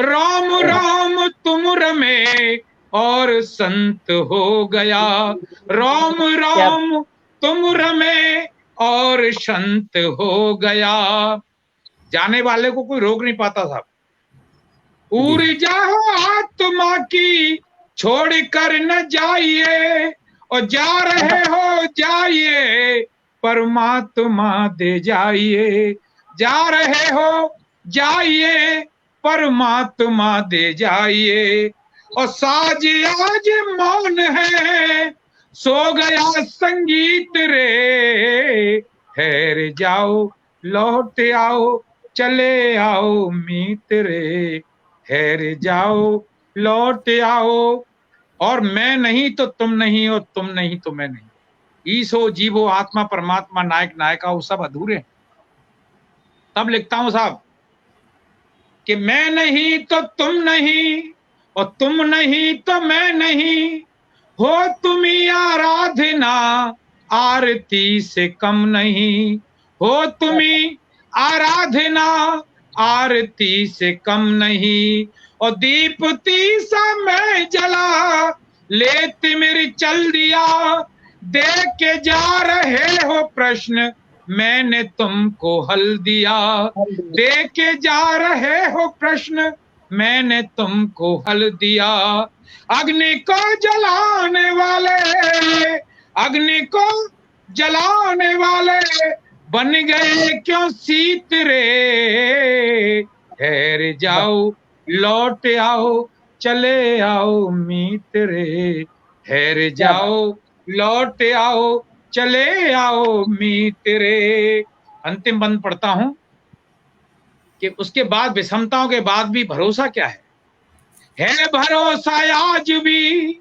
राम राम तुम रमे और संत हो गया, राम राम तुम रमे और संत हो गया। जाने वाले को कोई रोक नहीं पाता था। ऊर्जा हो आत्मा की छोड़ कर न जाइए, और जा रहे हो जाइए परमात्मा दे जाइए, जा रहे हो जाइए परमात्मा दे जाइए। और साज आज मौन है सो गया संगीत रे, ठहर जाओ लौट आओ चले आओ मीत रे, ठहर जाओ लौट आओ। और मैं नहीं तो तुम नहीं, और तुम नहीं तो मैं नहीं। ईसो जीवो आत्मा परमात्मा नायक नायिका वो सब अधूरे हैं। तब लिखता हूं साहब कि मैं नहीं तो तुम नहीं, और तुम नहीं तो मैं नहीं, हो तुम्ही आराधना आरती से कम नहीं, हो तुम्ही आराधना आरती से कम नहीं। और दीपती सा मैं जला ले तिमिर चल दिया, दे के जा रहे हो प्रश्न मैंने तुमको हल दिया, दे के जा रहे हो प्रश्न मैंने तुमको हल दिया। अग्नि को जलाने वाले, अग्नि को जलाने वाले बन गए क्यों शीत रे, ठहर जाओ लौट आओ चले आओ मीत रे, ठहर जाओ लौट आओ चले आओ मीत रे। अंतिम बंद पढ़ता हूं कि उसके बाद विषमताओं के बाद भी भरोसा क्या है भरोसा आज भी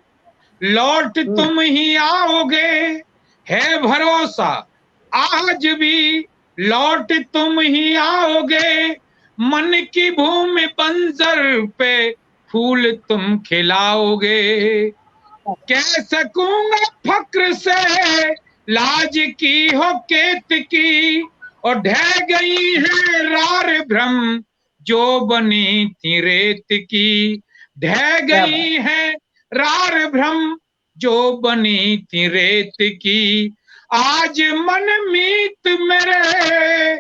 लौट तुम ही आओगे, है भरोसा आज भी लौट तुम ही आओगे, मन की भूमि बंजर पे फूल तुम खिलाओगे। कह सकूंगा फक्र से लाज की हो केत की, और ढह गई है रार भ्रम जो बनी थी रेत की। ढह गई है रार भ्रम जो बनी थी रेत की। आज मन मीत मेरे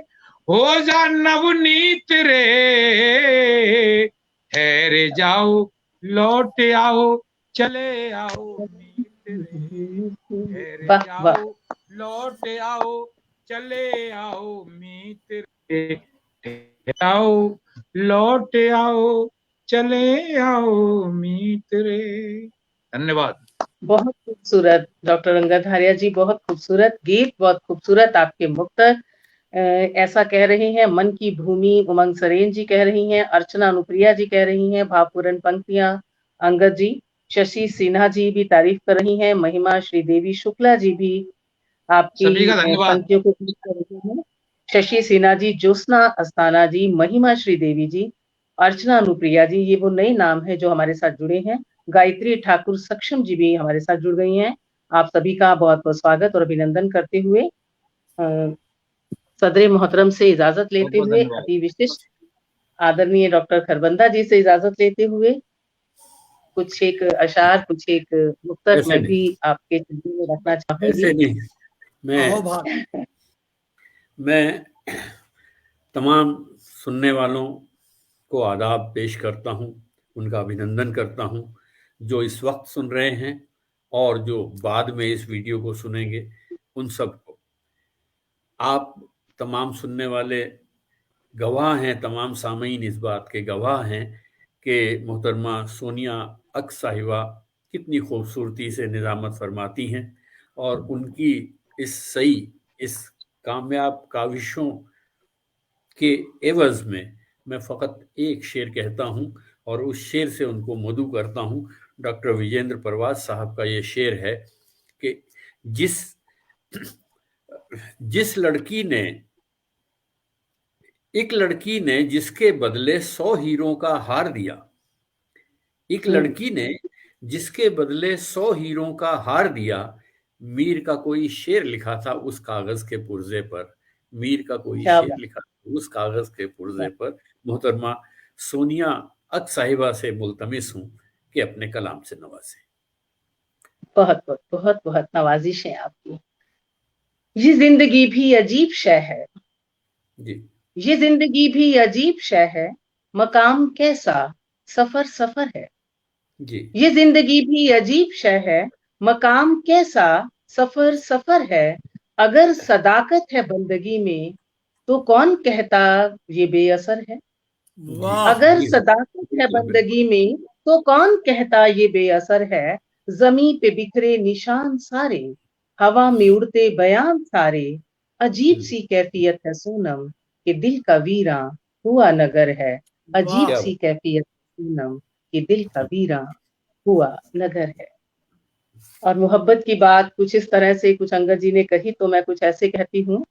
हो जा नवनीत रे, ठहर जाओ लौट आओ चले आओ मीत रे, ठहर जाओ लौट आओ चले आओ मीत रे, ठहर आओ लौट आओ चले आओ मीत रे। धन्यवाद। बहुत खूबसूरत डॉक्टर अंगद हारिया जी, बहुत खूबसूरत गीत, बहुत खूबसूरत आपके मुक्तक। ऐसा कह रही हैं मन की भूमि उमंग सरेन जी कह रही हैं, अर्चना अनुप्रिया जी कह रही हैं भावपूर्ण पंक्तियां अंगद जी। शशि सिन्हा जी भी तारीफ कर रही हैं, महिमा श्रीदेवी शुक्ला जी भी आपकी पंक्तियों को कर रही हैं। शशि सिन्हा जी, ज्योत्सना अस्थाना जी, महिमा श्रीदेवी जी, अर्चना अनुप्रिया जी, ये वो नए नाम है जो हमारे साथ जुड़े हैं। गायत्री ठाकुर सक्षम जी भी हमारे साथ जुड़ गई हैं। आप सभी का बहुत बहुत स्वागत और अभिनंदन करते हुए सदर मोहतरम से इजाजत लेते हुए, अति विशिष्ट आदरणीय डॉक्टर खरबंदा जी से इजाजत लेते हुए, कुछ एक अशार, कुछ एक मुक्तक मैं भी आपके चुनने में रखना चाहूंगी। मैं तमाम सुनने वालों को आदाब पेश करता हूं, उनका अभिनंदन करता हूं, जो इस वक्त सुन रहे हैं और जो बाद में इस वीडियो को सुनेंगे उन सबको। आप तमाम सुनने वाले गवाह हैं, तमाम सामीन इस बात के गवाह हैं कि मोहतरमा सोनिया अक साहिबा कितनी खूबसूरती से निज़ामत फरमाती हैं, और उनकी इस कामयाब काविशों के एवज में मैं फ़कत एक शेर कहता हूं और उस शेर से उनको मदू करता हूं। डॉक्टर विजेंद्र परवाज साहब का ये शेर है कि एक लड़की ने जिसके बदले 100 हीरों का हार दिया, एक लड़की ने जिसके बदले 100 हीरों का हार दिया, मीर का कोई शेर लिखा था उस कागज के पुर्जे पर, मीर का कोई शेर लिखा था उस कागज के पुर्जे पर। मोहतरमा सोनिया अक साहिबा से मुल्तमिस हूं कि अपने कलाम से नवाजें। बहुत बहुत बहुत बहुत नवाजिश है आपकी। ये जिंदगी भी अजीब शय है जी, ये जिंदगी भी अजीब शय है, मकाम कैसा सफर सफर है जी। ये जिंदगी भी अजीब शय है, मकाम कैसा सफर सफर है। अगर सदाकत है बंदगी में तो कौन कहता ये बेअसर है। अगर सदाकत है बंदगी में तो कौन कहता ये बेअसर है। जमी पे बिखरे निशान सारे, हवा में उड़ते बयान सारे, अजीब सी कैफियत है सोनम कि दिल का वीरा हुआ नगर है। अजीब सी कैफियत सोनम कि दिल का वीरा हुआ नगर है। और मोहब्बत की बात कुछ इस तरह से कुछ अंगद जी ने कही तो मैं कुछ ऐसे कहती हूँ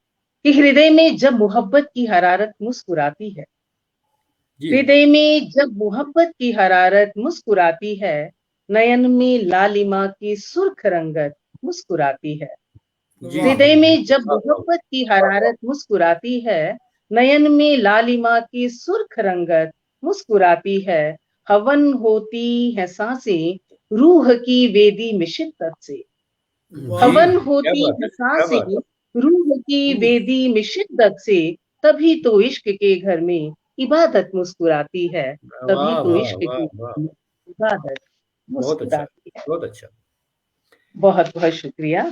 कि हृदय में जब मोहब्बत की हरारत मुस्कुराती है, हृदय में जब मोहब्बत की हरारत मुस्कुराती है, नयन में लालिमा की सुर्ख रंगत मुस्कुराती है। हृदय में जब मोहब्बत की हरारत मुस्कुराती है, नयन में लालिमा की सुर्ख रंगत मुस्कुराती है। हवन होती है सांसें रूह की वेदी में शिद्दत से, हवन होती है सांसें रूह की वेदी में शिद्दत से, तभी तो इश्क के घर में इबादत मुस्कुराती है, तभी तो इश्क की इबादत मुस्कुराती है। बहुत अच्छा, बहुत बहुत शुक्रिया।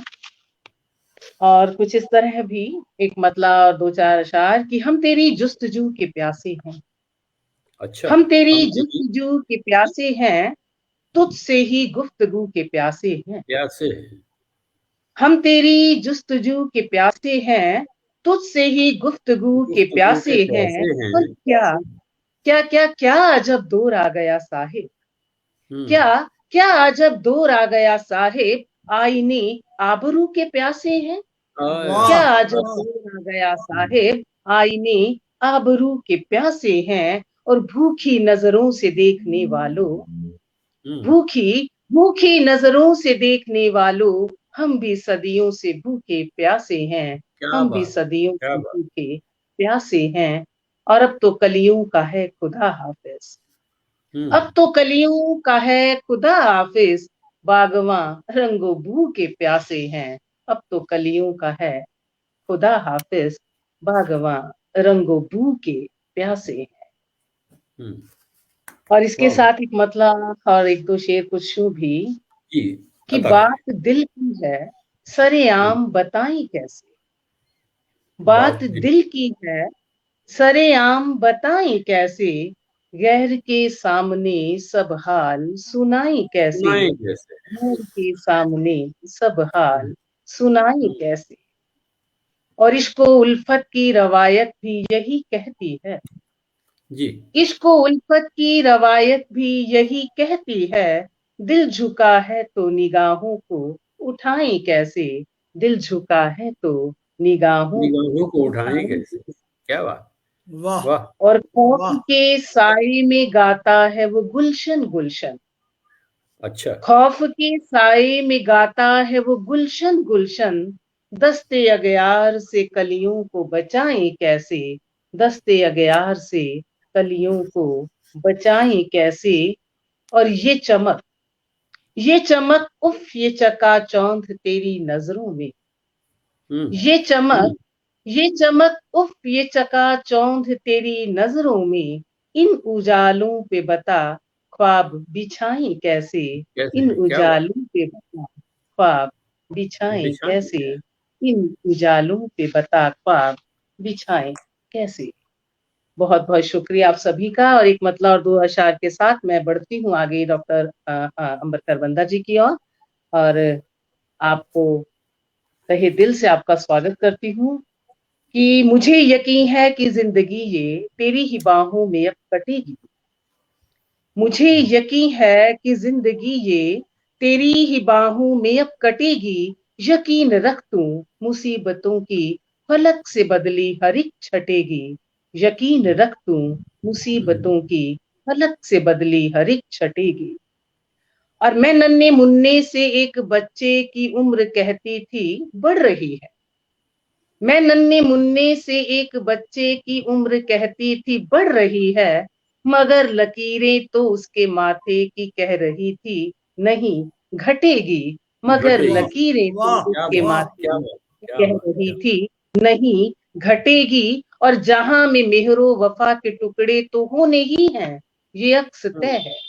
और कुछ इस तरह भी एक मतला और दो चार अशार कि हम तेरी जुस्तजू के प्यासे हैं। अच्छा, हम तेरी जुस्तजू के प्यासे हैं, तुझसे ही गुफ्तगू के प्यासे हैं। हम तेरी जुस्तजू के प्यासे हैं, तुझसे ही गुफ्तगू के प्यासे हैं। पर क्या क्या क्या क्या अजब दौर आ गया साहिब, क्या क्या अजब दौर आ गया साहिब, आईने आबरू के प्यासे हैं। क्या आज हो गया साहेब, आईने आबरू के प्यासे हैं, और भूखी नजरों से देखने वालों, भूखी नजरों से देखने वालों, हम भी सदियों से भूखे प्यासे हैं, हम भी सदियों से भूखे प्यासे हैं। और अब तो कलियों का है खुदा हाफिज, अब तो कलियों का है खुदा हाफिज, बागवां रंगो बू के प्यासे हैं। अब तो कलियों का है खुदा हाफिज, बागवां रंगो बू के प्यासे हैं। और इसके साथ एक मतलब और एक दो शेर कुछ शू भी कि बात दिल की है सरेआम बताई कैसे, बात दिल की है सरेआम बताई कैसे, गैर के सामने सब हाल सुनाई कैसे, गैर के सामने सब हाल सुनाई कैसे। और इश्को उल्फत की रवायत भी यही कहती है जी, इश्को उल्फत की रवायत भी यही कहती है, दिल झुका है तो निगाहों को उठाएं कैसे, दिल झुका है तो निगाहों को उठाएं कैसे। क्या बात, वाह वाह। और खौफ के साए में गाता है वो गुलशन गुलशन, अच्छा, खौफ के साए में गाता है वो गुलशन गुलशन, दस्ते अगयार से कलियों को बचाएं कैसे, दस्ते अगयार से कलियों को बचाएं कैसे। और ये चमक उफ ये चकाचौंध तेरी नजरों में, ये चमक उफ ये चकाचौंध तेरी नजरों में, इन उजालों पे बता ख्वाब बिछाएं कैसे, इन उजालों पे बता ख्वाब बिछाएं कैसे, इन उजालों पे बता ख्वाब बिछाएं कैसे। बहुत बहुत शुक्रिया आप सभी का। और एक मतलब और दो अशार के साथ मैं बढ़ती हूँ आगे डॉक्टर अंबर खरबंदा जी की ओर, और आपको तहे दिल से आपका स्वागत करती हूँ कि मुझे यकीन है कि जिंदगी ये तेरी ही बाहों में अब कटेगी, मुझे यकीन है कि जिंदगी ये तेरी ही बाहों में अब कटेगी, यकीन रख तू मुसीबतों की फलक से बदली हर एक छटेगी, यकीन रख तू मुसीबतों की फलक से बदली हर एक छटेगी। और मैं नन्हे मुन्ने से एक बच्चे की उम्र कहती थी बढ़ रही है, मैं नन्हे मुन्ने से एक बच्चे की उम्र कहती थी बढ़ रही है, मगर लकीरें तो उसके माथे की कह रही थी नहीं घटेगी, मगर लकीरें तो उसके माथे की कह रही थी नहीं घटेगी। और जहां में मेहरो वफा के टुकड़े तो होने ही हैं ये अक्स तय है,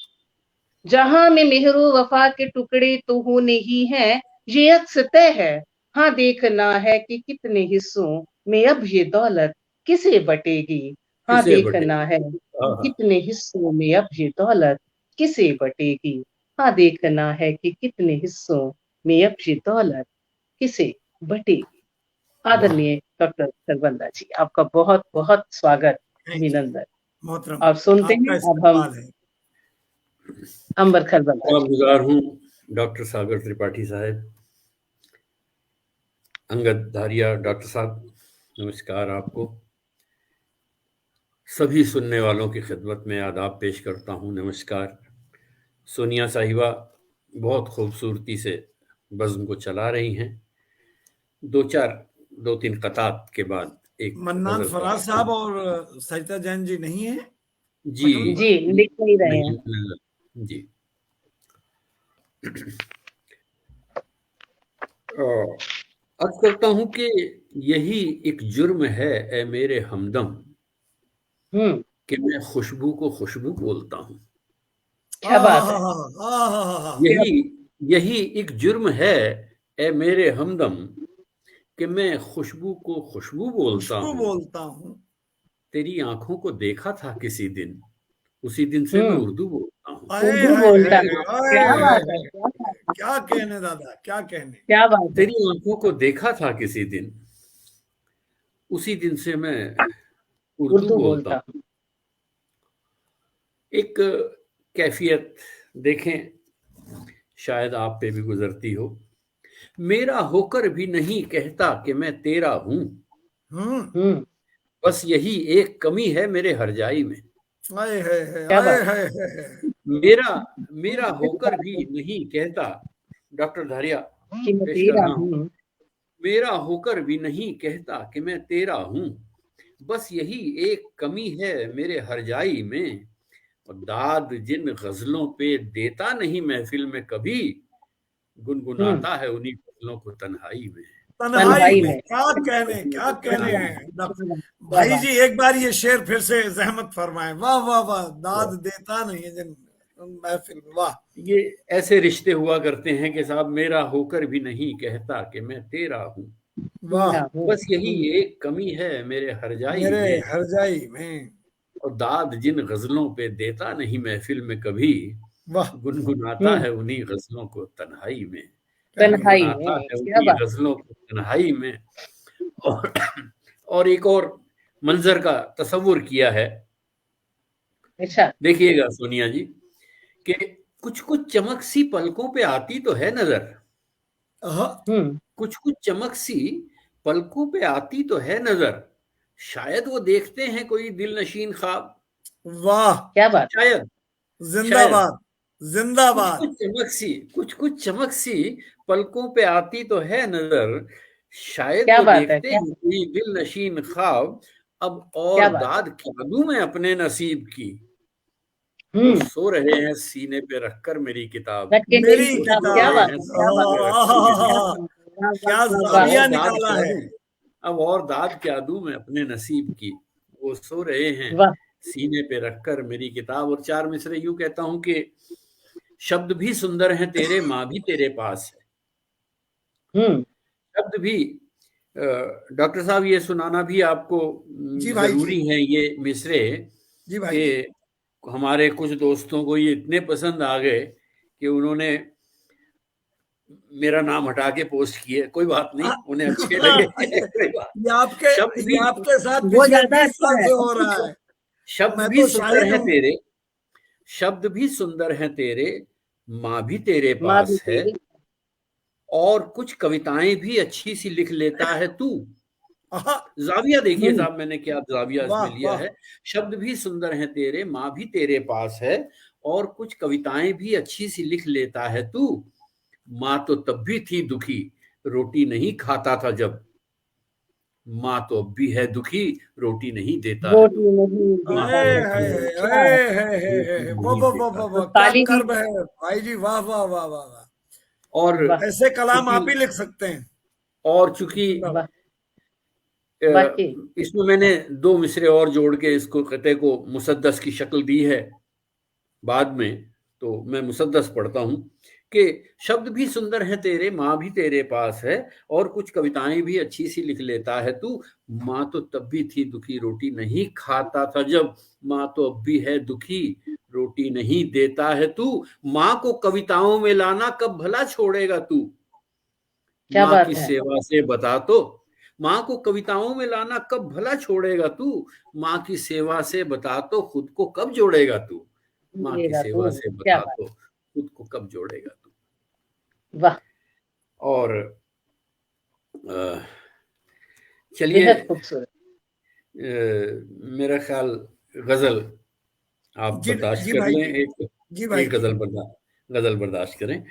जहां में मेहरो वफा के टुकड़े तो होने ही हैं ये अक्स तय है। हाँ देखना है कि कितने हिस्सों में अब ये दौलत किसे बटेगी, हाँ देखना है कि कितने हिस्सों में अब ये दौलत किसे बटेगी, हाँ देखना है कि कितने हिस्सों में अब ये दौलत किसे बटेगी। आदरणीय डॉक्टर खरबंदा जी, आपका बहुत बहुत स्वागत, अभिनंदन। आप सुनते हैं अब हम अंबर खरबंदा गुजार हूँ डॉक्टर सागर त्रिपाठी साहब, अंगद धारिया डॉक्टर साहब, नमस्कार आपको। सभी सुनने वालों की खिदमत में आदाब पेश करता हूँ, नमस्कार। सोनिया साहिबा बहुत खूबसूरती से बज़्म को चला रही हैं। दो तीन कतात के बाद एक मन्नान फराज साहब और सरिता जैन जी नहीं है जी लिख नहीं रहे हैं जी। अर्ज करता हूं कि यही एक जुर्म है ए मेरे हमदम कि मैं खुशबू को खुशबू बोलता हूं। क्या बात है। यही एक जुर्म है ए मेरे हमदम कि मैं खुशबू को खुशबू बोलता हूं। तेरी आंखों को देखा था किसी दिन, उसी दिन से मैं उर्दू बोलता हूँ। क्या कहने दादा, क्या कहने, क्या बात। तेरी आंखों को देखा था किसी दिन, उसी दिन से मैं उर्दू बोलता हूँ। एक कैफियत देखें, शायद आप पे भी गुजरती हो मेरा होकर भी नहीं कहता कि मैं तेरा हूँ, बस यही एक कमी है मेरे हरजाई में। मेरा होकर भी नहीं कहता, डॉक्टर धारिया पेश कर रहा हूँ। मेरा होकर भी नहीं कहता कि मैं तेरा हूँ, बस यही एक कमी है मेरे हरजाई में। और दाद जिन गजलों पे देता नहीं महफिल में कभी, गुनगुनाता है उन्हीं गजलों को तन्हाई में। तन्हाई में क्या कहने हैं भाई जी। एक बार ये शेर फिर से जहमत फरमाए। वाह वाह वाह, दाद देता नहीं जिन महफिल में। वाह, ये ऐसे रिश्ते हुआ करते हैं कि साहब मेरा होकर भी नहीं कहता कि मैं तेरा हूँ, वाह, बस यही एक कमी है मेरे हरजाई में। और दाद जिन गजलों पे देता नहीं महफिल में कभी, गुनगुनाता है उन्हीं गजलों को तन्हाई में। गुनगुनाता है उन्हीं गजलों को तन्हाई में। और एक और मंजर का तस्वुर किया है। देखिएगा सोनिया जी कि कुछ कुछ चमक सी पलकों पे आती तो है नजर, कुछ कुछ चमक सी पलकों पे आती तो है नजर, शायद वो देखते हैं कोई दिल नशीन ख्वाब। वाह, क्या बात, शायद, जिंदाबाद जिंदाबाद। कुछ कुछ चमक सी पलकों पे आती तो है नजर, शायद वो देखते हैं कोई दिल नशीन ख्वाब। अब और दाद क्या दूं मैं अपने नसीब की, वो सो रहे हैं सीने पे रखकर मेरी किताब। क्या जाविया निकाला है। अब और दाद क्या दूं मैं अपने नसीब की, वो सो रहे हैं सीने पे रखकर मेरी किताब। और चार मिसरे यूं कहता हूं कि शब्द भी सुंदर हैं तेरे, माँ भी तेरे पास है। शब्द भी, डॉक्टर साहब ये सुनाना भी आपको जरूरी है ये मिसरे कि हमारे कुछ दोस्तों को ये इतने पसंद आ गए कि उन्होंने मेरा नाम हटा के पोस्ट किए। कोई बात नहीं, उन्हें अच्छे लगे। ये आपके साथ पिछले 20 साल से हो रहा है। शब्द भी सुंदर है तेरे, शब्द भी सुंदर है तेरे, माँ भी तेरे पास है, और कुछ कविताएं भी अच्छी सी लिख लेता है तू। जाविया देखिए साहब मैंने क्या जाविया इसमें लिया है। शब्द भी सुंदर है तेरे, माँ भी तेरे पास है, और कुछ कविताएं भी अच्छी सी लिख लेता है तू। माँ तो तब भी थी दुखी, रोटी नहीं खाता था जब, माँ तो अब भी है दुखी, रोटी नहीं देता है। भाई जी, वाह वाह वाह वाह। और ऐसे कलाम आप ही लिख सकते हैं। और चूंकि इसमें मैंने 2 मिसरे और जोड़ के इसको कते को मुसद्दस की शक्ल दी है बाद में, तो मैं मुसद्दस पढ़ता हूं कि शब्द भी सुंदर है तेरे, माँ भी तेरे पास है, और कुछ कविताएं भी अच्छी सी लिख लेता है तू। माँ तो तब भी थी दुखी, रोटी नहीं खाता था जब, माँ तो अब भी है दुखी, रोटी नहीं देता है तू। माँ को कविताओं में लाना कब भला छोड़ेगा तू, माँ की सेवा से बता तो। माँ को कविताओं में लाना कब भला छोड़ेगा तू, माँ की सेवा से बता तो खुद को कब जोड़ेगा तू, माँ की सेवा से बता तो खुद को कब जोड़ेगा तू। वाह। और चलिए, मेरा ख्याल गजल आप बर्दाश्त कर लें, एक गजल बर्दाश्त करें।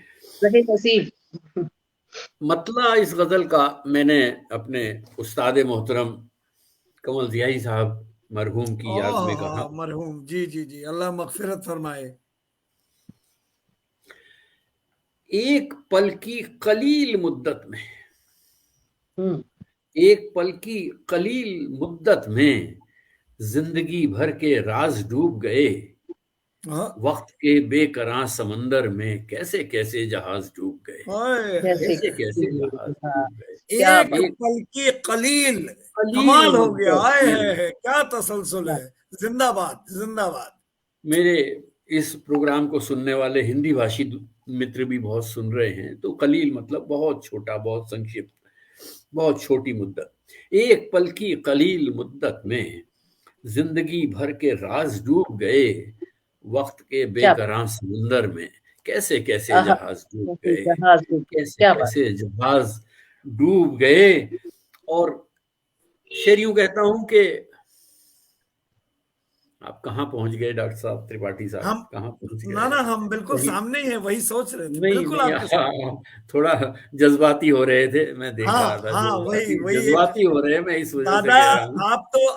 मतला इस गजल का मैंने अपने उस्ताद मोहतरम कमल ज़ियाई साहब मरहूम की याद में कहा। मरहूम, जी जी जी, अल्लाह मगफिरत फरमाए। एक पल की कलील मुद्दत में, एक पल की कलील मुद्दत में जिंदगी भर के राज डूब गए, वक्त के बेकरां समंदर में कैसे कैसे जहाज डूब गए, कैसे कैसे जहाज डूब गए। एक पल की कलील, कमाल हो गया है, क्या तसलसल है। जिंदाबाद जिंदाबाद। मेरे इस प्रोग्राम को सुनने वाले हिंदी भाषी मित्र भी बहुत सुन रहे हैं, तो कलील मतलब बहुत छोटा, बहुत संक्षिप्त, बहुत छोटी मुद्दत। एक पल की कलील मुद्दत में जिंदगी भर के राज डूब गए, वक्त के बेकरां समुंदर में कैसे कैसे आहा, जहाज डूब कैसे गए, जहाज डूब गए, कैसे क्या बात। कैसे जहाज डूब गए। और शेर यूं कहता हूं कि आप कहाँ पहुंच गए डॉक्टर साहब, त्रिपाठी साहब, हम कहाँ पहुंच ना गए? हम बिल्कुल कहीं सामने ही है, वही सोच रहे थे, नहीं बिल्कुल नहीं, आपके सामने। थोड़ा जज्बाती हो रहे थे, मैं देख हाँ रहा था, हाँ, वही वही एक जज्बाती हो रहे हैं, मैं इस वजह से दादा, कह रहा हूँ।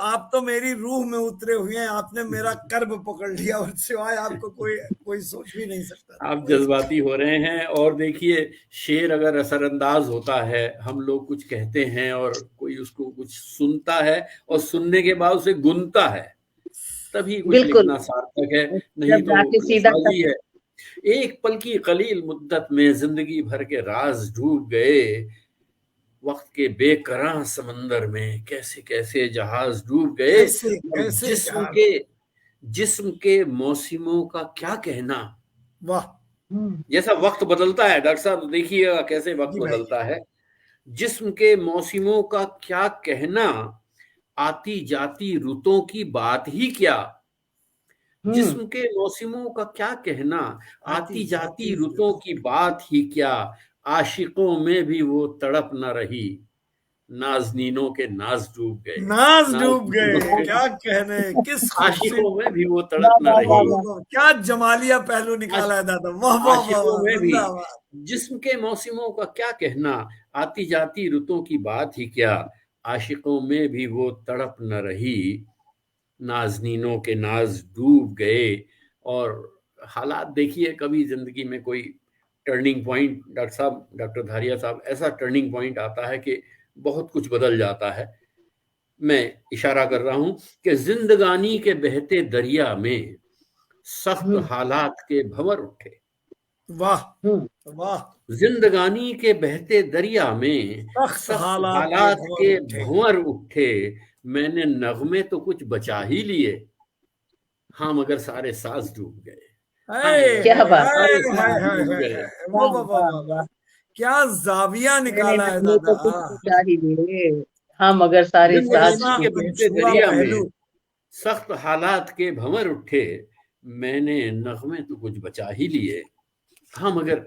आप तो मेरी रूह में उतरे हुए हैं, आपने मेरा कर्ब पकड़ लिया, और सिवाय आपको कोई कोई सोच भी नहीं सकता था। आप जज्बाती हो रहे हैं। और देखिए, शेर अगर असरअंदाज होता है, हम लोग कुछ कहते हैं और कोई उसको कुछ सुनता है और सुनने के बाद उसे गुनता है, तभी कुछ बिल्कुल, लिखना सार्थक है, नहीं जब तो जाके सीधा बकवासबाजी है। एक पल की कलील मुद्दत में जिंदगी भर के राज डूब गए, वक्त के बेकरां समंदर में कैसे कैसे जहाज डूब गए। कैसे और कैसे जिस्म के मौसमों का क्या कहना। वाह। जैसा वक्त बदलता है डॉक्टर साहब, देखिएगा कैसे वक्त जी भाई। बदलता है। जिस्म के मौसमों का क्या कहना, आती जाती रुतों की बात ही क्या। जिस्म के मौसमों का क्या कहना, आती जाती रुतों की बात ही क्या। आशिकों में भी वो तड़प न रही, नाज़नीनों के नाज डूब गए। नाज डूब गए, क्या कहने, किस आशिकों में भी वो तड़प न रही, क्या जमालिया पहलू निकाला है दादा, वाह वाह वाह आशिकों वाह, में भी। जिंदाबाद। जिस्म के मौसमों का क्या कहना, आती जाती रुतों की बात ही क्या। आशिकों में भी वो तड़प न रही, नाज़नीनों के नाज डूब गए। और हालात देखिए, कभी जिंदगी में कोई टर्निंग पॉइंट, डॉक्टर साहब, डॉक्टर धारिया साहब, ऐसा टर्निंग पॉइंट आता है कि बहुत कुछ बदल जाता है। मैं इशारा कर रहा हूं कि जिंदगानी के बहते दरिया में सख्त हालात के भंवर उठे। वाह वाह। जिंदगानी के बहते दरिया में सख्त सख्त हालात हालात के उठे। भंवर उठे, मैंने नगमे तो कुछ बचा ही लिए, हाँ मगर सारे साज डूब गए। क्या बात, सारे साज डूब गए। क्या जाविया निकाला है मैंने दादा। तो कुछ पूछा ही नहीं, हाँ मगर सारे साज जिंदगानी के बहते दरिया में सख्त हालात के भंवर उठे, मैंने नगमे तो कुछ बचा ही लिए, हाँ मगर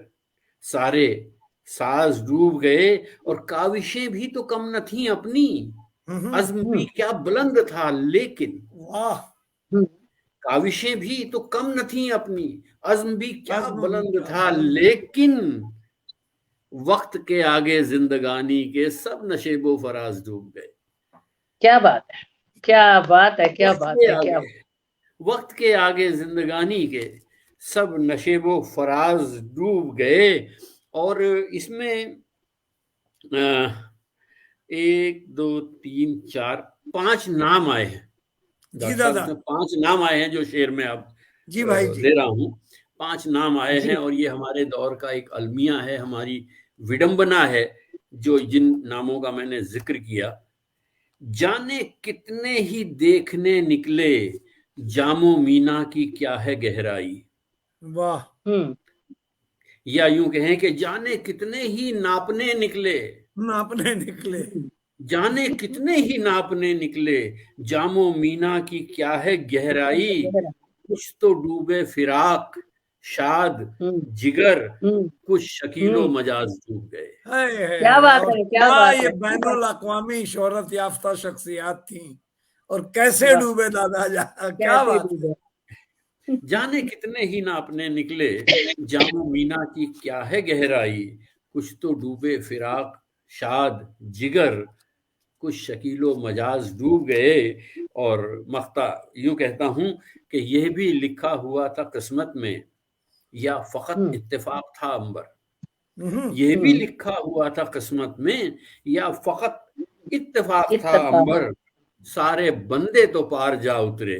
सारे साज डूब गए। और काविशें भी तो कम न थी अपनी, अज़्म भी क्या बुलंद था लेकिन। वाह। काविशें भी तो कम न थी अपनी, अज़्म भी क्या बुलंद था लेकिन। वक्त के आगे जिंदगानी के सब नशेबो फराज डूब गए। क्या बात है, क्या बात है, क्या बात है, क्या। वक्त के आगे जिंदगानी के सब नशेबो फराज डूब गए। और इसमें 1 2 3 4 5 नाम आए हैं। जी दादा। 5 नाम आए हैं जो शेर में अब जी भाई जी। दे रहा हूं। 5 नाम आए हैं और ये हमारे दौर का एक अलमिया है, हमारी विडंबना है जो जिन नामों का मैंने जिक्र किया। जाने कितने ही देखने निकले, जामो मीना की क्या है गहराई। वाह। या यूं कहें कि जाने कितने ही नापने निकले, जाने कितने ही नापने निकले, जामो मीना की क्या है गहराई। कुछ तो डूबे फिराक शाद जिगर, कुछ शकीलो मजाज डूब गए। क्या बात है, क्या बात ये बैनुल अक़वामी शोहरत याफ्ता शख्सियात थी, और कैसे डूबे दादा, क्या बात है। जाने कितने ही नापने निकले, जामो मीना की क्या है गहराई। कुछ तो डूबे फिराक शाद जिगर, कुछ शकीलो मजाज डूब गए। और मख्ता यूं कहता हूं कि यह भी लिखा हुआ था किस्मत में, या फकत इत्तेफाक था अंबर। यह भी लिखा हुआ था किस्मत में, या फकत इत्तेफाक था अंबर। सारे बंदे तो पार जा उतरे,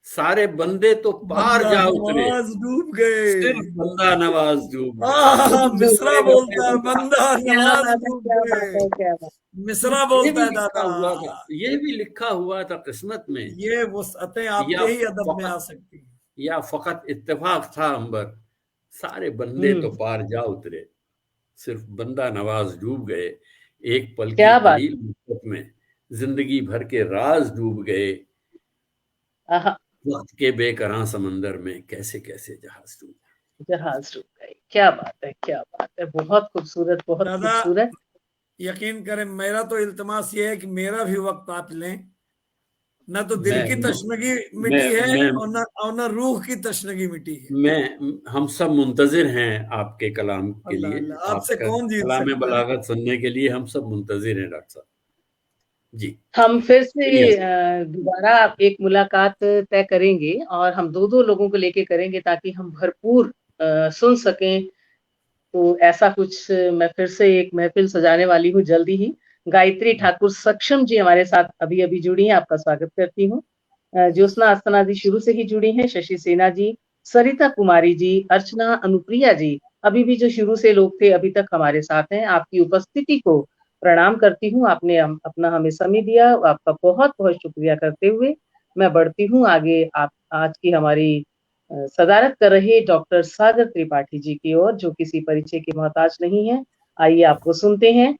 सारे बंदे तो पार जा उतरे, डूब गए, सिर्फ बंदा नवाज डूब गए। मिसरा बोलता है, बंदा नवाज डूब गए, मिसरा बोलता है दादा। ये भी लिखा हुआ था किस्मत में, ये वसअतें आपके ही अदब में आ सकती हैं। या फकत इत्तेफाक था अंबर, सारे बंदे तो पार जा उतरे, सिर्फ बंदा नवाज डूब गए। एक पल की कलील मुद्दत में जिंदगी भर के राज डूब गए, वक्त के बेकरां समंदर में कैसे कैसे जहाज डूब। जहाज डूब गए। क्या बात है, क्या बात है, बहुत खूबसूरत, बहुत खूबसूरत। यकीन करें, मेरा तो इल्तमास ये है कि मेरा भी वक्त आप लें, ना तो दिल की तशनगी मिटी है और ना रूह की तशनगी मिटी है। हम सब मुंतजिर हैं आपके कलाम के लिए, आपसे कौन जीत कलाम सकता बलागत सुनने के लिए हम सब मुंतजिर हैं डॉक्टर साहब जी। हम फिर से दोबारा एक मुलाकात तय करेंगे और हम दो लोगों को लेके करेंगे ताकि हम भरपूर सुन सकें। तो ऐसा कुछ मैं फिर से एक महफिल सजाने वाली हूँ जल्दी ही। गायत्री ठाकुर सक्षम जी हमारे साथ अभी अभी जुड़ी हैं, आपका स्वागत करती हूँ। ज्योत्सना अस्थना जी शुरू से ही जुड़ी हैं, शशि सेना जी, सरिता कुमारी जी, अर्चना अनुप्रिया जी, अभी भी जो शुरू से लोग थे अभी तक हमारे साथ हैं। आपकी उपस्थिति को प्रणाम करती हूँ, आपने अपना हमें समय दिया, आपका बहुत बहुत शुक्रिया करते हुए मैं बढ़ती हूँ आगे। आप आज की हमारी सदारत कर रहे डॉक्टर सागर त्रिपाठी जी की ओर, जो किसी परिचय के मोहताज नहीं है। आइए आपको सुनते हैं।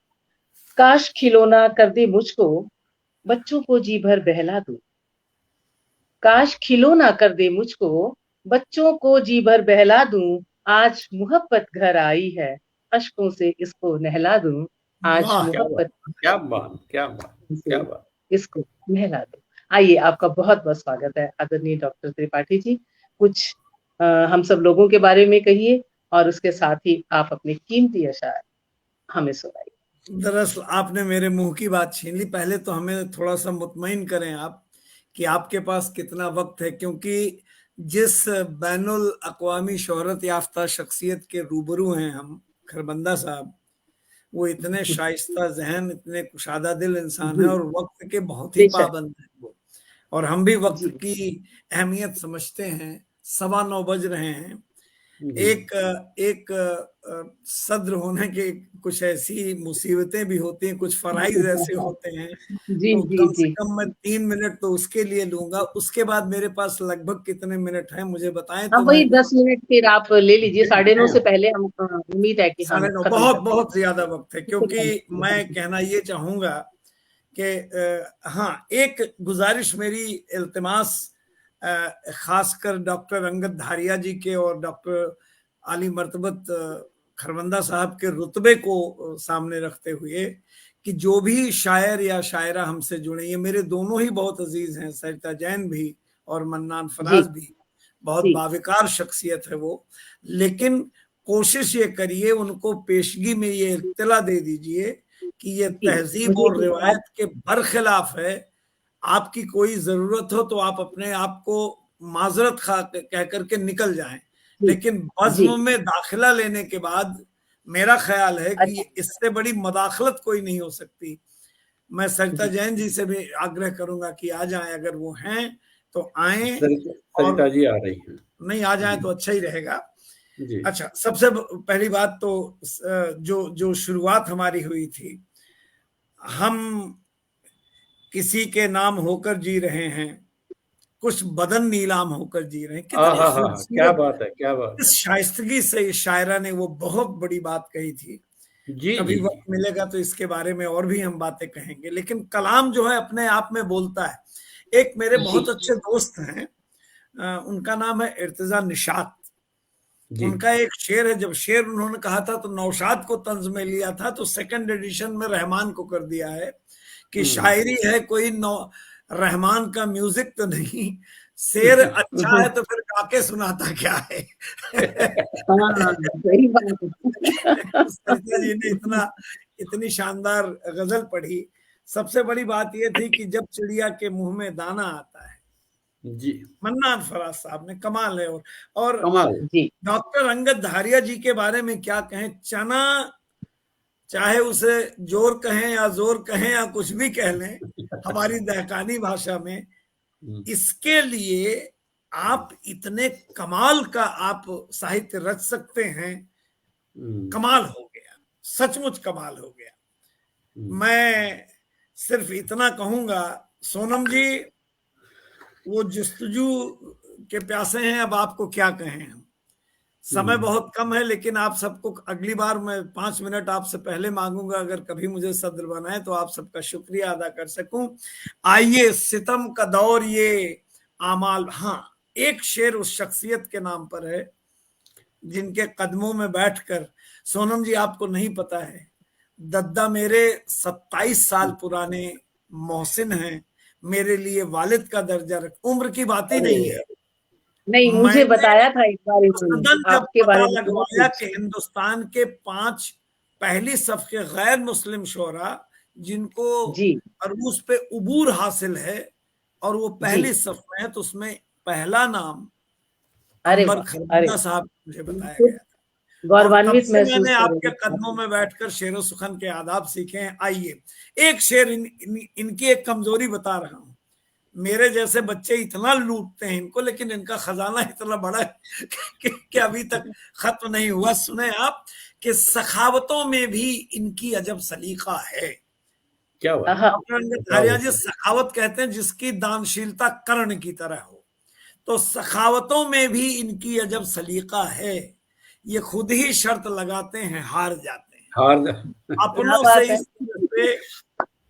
काश खिलौना कर दे मुझको, बच्चों को जी भर बहला दूं। काश खिलौना कर दे मुझको, बच्चों को जी भर बहला दूं। आज मोहब्बत घर आई है, अश्कों से इसको नहला दूं। आज मोहब्बत क्या बात, क्या बात, क्या बात, इसको नहला दूं। आइए, आपका बहुत बहुत स्वागत है आदरणीय डॉक्टर त्रिपाठी जी। कुछ हम सब लोगों के बारे में कहिए और उसके साथ ही आप अपने कीमती अशार हमें सुनाइए। दरअसल आपने मेरे मुंह की बात छीन ली। पहले तो हमें थोड़ा सा मुतमईन करें आप कि आपके पास कितना वक्त है, क्योंकि जिस बैनुल अक़वामी शोहरत याफ्ता शख्सियत के रूबरू हैं हम, खरबंदा साहब, वो इतने शाइस्ता जहन, इतने कुशादा दिल इंसान है और वक्त के बहुत ही पाबंद हैं वो। और हम भी वक्त की अहमियत समझते हैं। 9:15 बज रहे हैं। एक सद्र होने के कुछ ऐसी मुसीबतें भी होती हैं, कुछ फराइज ऐसे होते हैं। तो कम से कम मैं 3 मिनट तो उसके लिए लूंगा। उसके बाद मेरे पास लगभग कितने मिनट हैं मुझे बताएं तो वही 10 मिनट फिर आप ले लीजिए। 9:30 से पहले हम उम्मीद है कि हम 9:30 बहुत बहुत ज्यादा वक्त है, क्योंकि मैं कहना ये चाहूंगा कि हाँ, एक गुजारिश मेरी, इल्तिमास खासकर डॉक्टर अंगद धारिया जी के और डॉक्टर आली मर्तबत खरबंदा साहब के रुतबे को सामने रखते हुए, कि जो भी शायर या शायरा हमसे जुड़े, ये मेरे दोनों ही बहुत अजीज हैं, सरिता जैन भी और मन्नान फराज भी, बहुत बाविकार शख्सियत है वो। लेकिन कोशिश ये करिए, उनको पेशगी में ये इत्तला दे दीजिए कि ये तहजीब और रिवायत के बरखिलाफ है। आपकी कोई जरूरत हो तो आप अपने आप को माजरत खा कह करके निकल जाएं, लेकिन बज़्म में दाखिला लेने के बाद मेरा ख्याल है कि इससे बड़ी मदाखलत कोई नहीं हो सकती। मैं सरिता जैन जी से भी आग्रह करूंगा कि आ जाएं, अगर वो हैं तो आए। सरिता जी आ रही हैं, नहीं आ जाए तो अच्छा ही रहेगा। अच्छा, सबसे पहली बात तो जो शुरुआत हमारी हुई थी, हम किसी के नाम होकर जी रहे हैं, कुछ बदन नीलाम होकर जी रहे हैं। कितनी खूबसूरत, क्या बात है, क्या बात, इस शाइस्तगी से इस शायरा ने वो बहुत बड़ी बात कही थी। कभी वक्त मिलेगा तो इसके बारे में और भी हम बातें कहेंगे, लेकिन कलाम जो है अपने आप में बोलता है। एक मेरे बहुत अच्छे दोस्त हैं, उनका नाम है इर्तिजा निशात। उनका एक शेर है, जब शेर उन्होंने कहा था तो नौशाद को तंज में लिया था, तो सेकंड एडिशन में रहमान को कर दिया है कि शायरी है कोई रहमान का म्यूजिक तो नहीं, शेर अच्छा है तो फिर गाके सुनाता क्या है। सरिता जी ने इतनी शानदार गजल पढ़ी। सबसे बड़ी बात यह थी कि जब चिड़िया के मुंह में दाना आता है जी, मन्नान फराज साहब ने कमाल है। और डॉक्टर अंगद धारिया जी के बारे में क्या कहें। चना, चाहे उसे जोर कहें या जोर कहें या कुछ भी कह लें हमारी दहकानी भाषा में, इसके लिए आप इतने कमाल का आप साहित्य रच सकते हैं। कमाल हो गया, सचमुच कमाल हो गया। मैं सिर्फ इतना कहूंगा, सोनम जी वो जुस्तजू के प्यासे हैं, अब आपको क्या कहें हम। समय बहुत कम है, लेकिन आप सबको अगली बार मैं 5 मिनट आपसे पहले मांगूंगा, अगर कभी मुझे सदर बनाए तो आप सबका शुक्रिया अदा कर सकूं। आइए, सितम का दौर ये आमाल। हाँ, एक शेर उस शख्सियत के नाम पर है जिनके कदमों में बैठकर, सोनम जी आपको नहीं पता है, दद्दा मेरे 27 साल पुराने मोहसिन हैं, मेरे लिए वालिद का दर्जा रख, उम्र की बात ही नहीं है। नहीं, मुझे बताया था एक बार जब आपके पता बारे में लगवाया कि हिंदुस्तान के 5 पहली सफ के गैर मुस्लिम शोरा जिनको जी अरूज पे उबूर हासिल है और वो पहली सफ में है, तो उसमें पहला नाम अंबर खरबंदा साहब मुझे बताया गया। गौरवान्वित महसूस मैंने आपके कदमों में बैठकर शेर सुखन के आदाब सीखे हैं। आइए एक शेर इनकी एक कमजोरी बता रहा हूं, मेरे जैसे बच्चे इतना लूटते हैं इनको, लेकिन इनका खजाना इतना बड़ा है कि अभी तक खत्म नहीं हुआ। सुने आप कि सखावतों में भी इनकी अजब सलीका है। क्या बात, धारिया जी सखावत कहते हैं जिसकी दानशीलता कर्ण की तरह हो, तो सखावतों में भी इनकी अजब सलीका है। ये खुद ही शर्त लगाते हैं, हार जाते हैं अपनों से। इस तरह से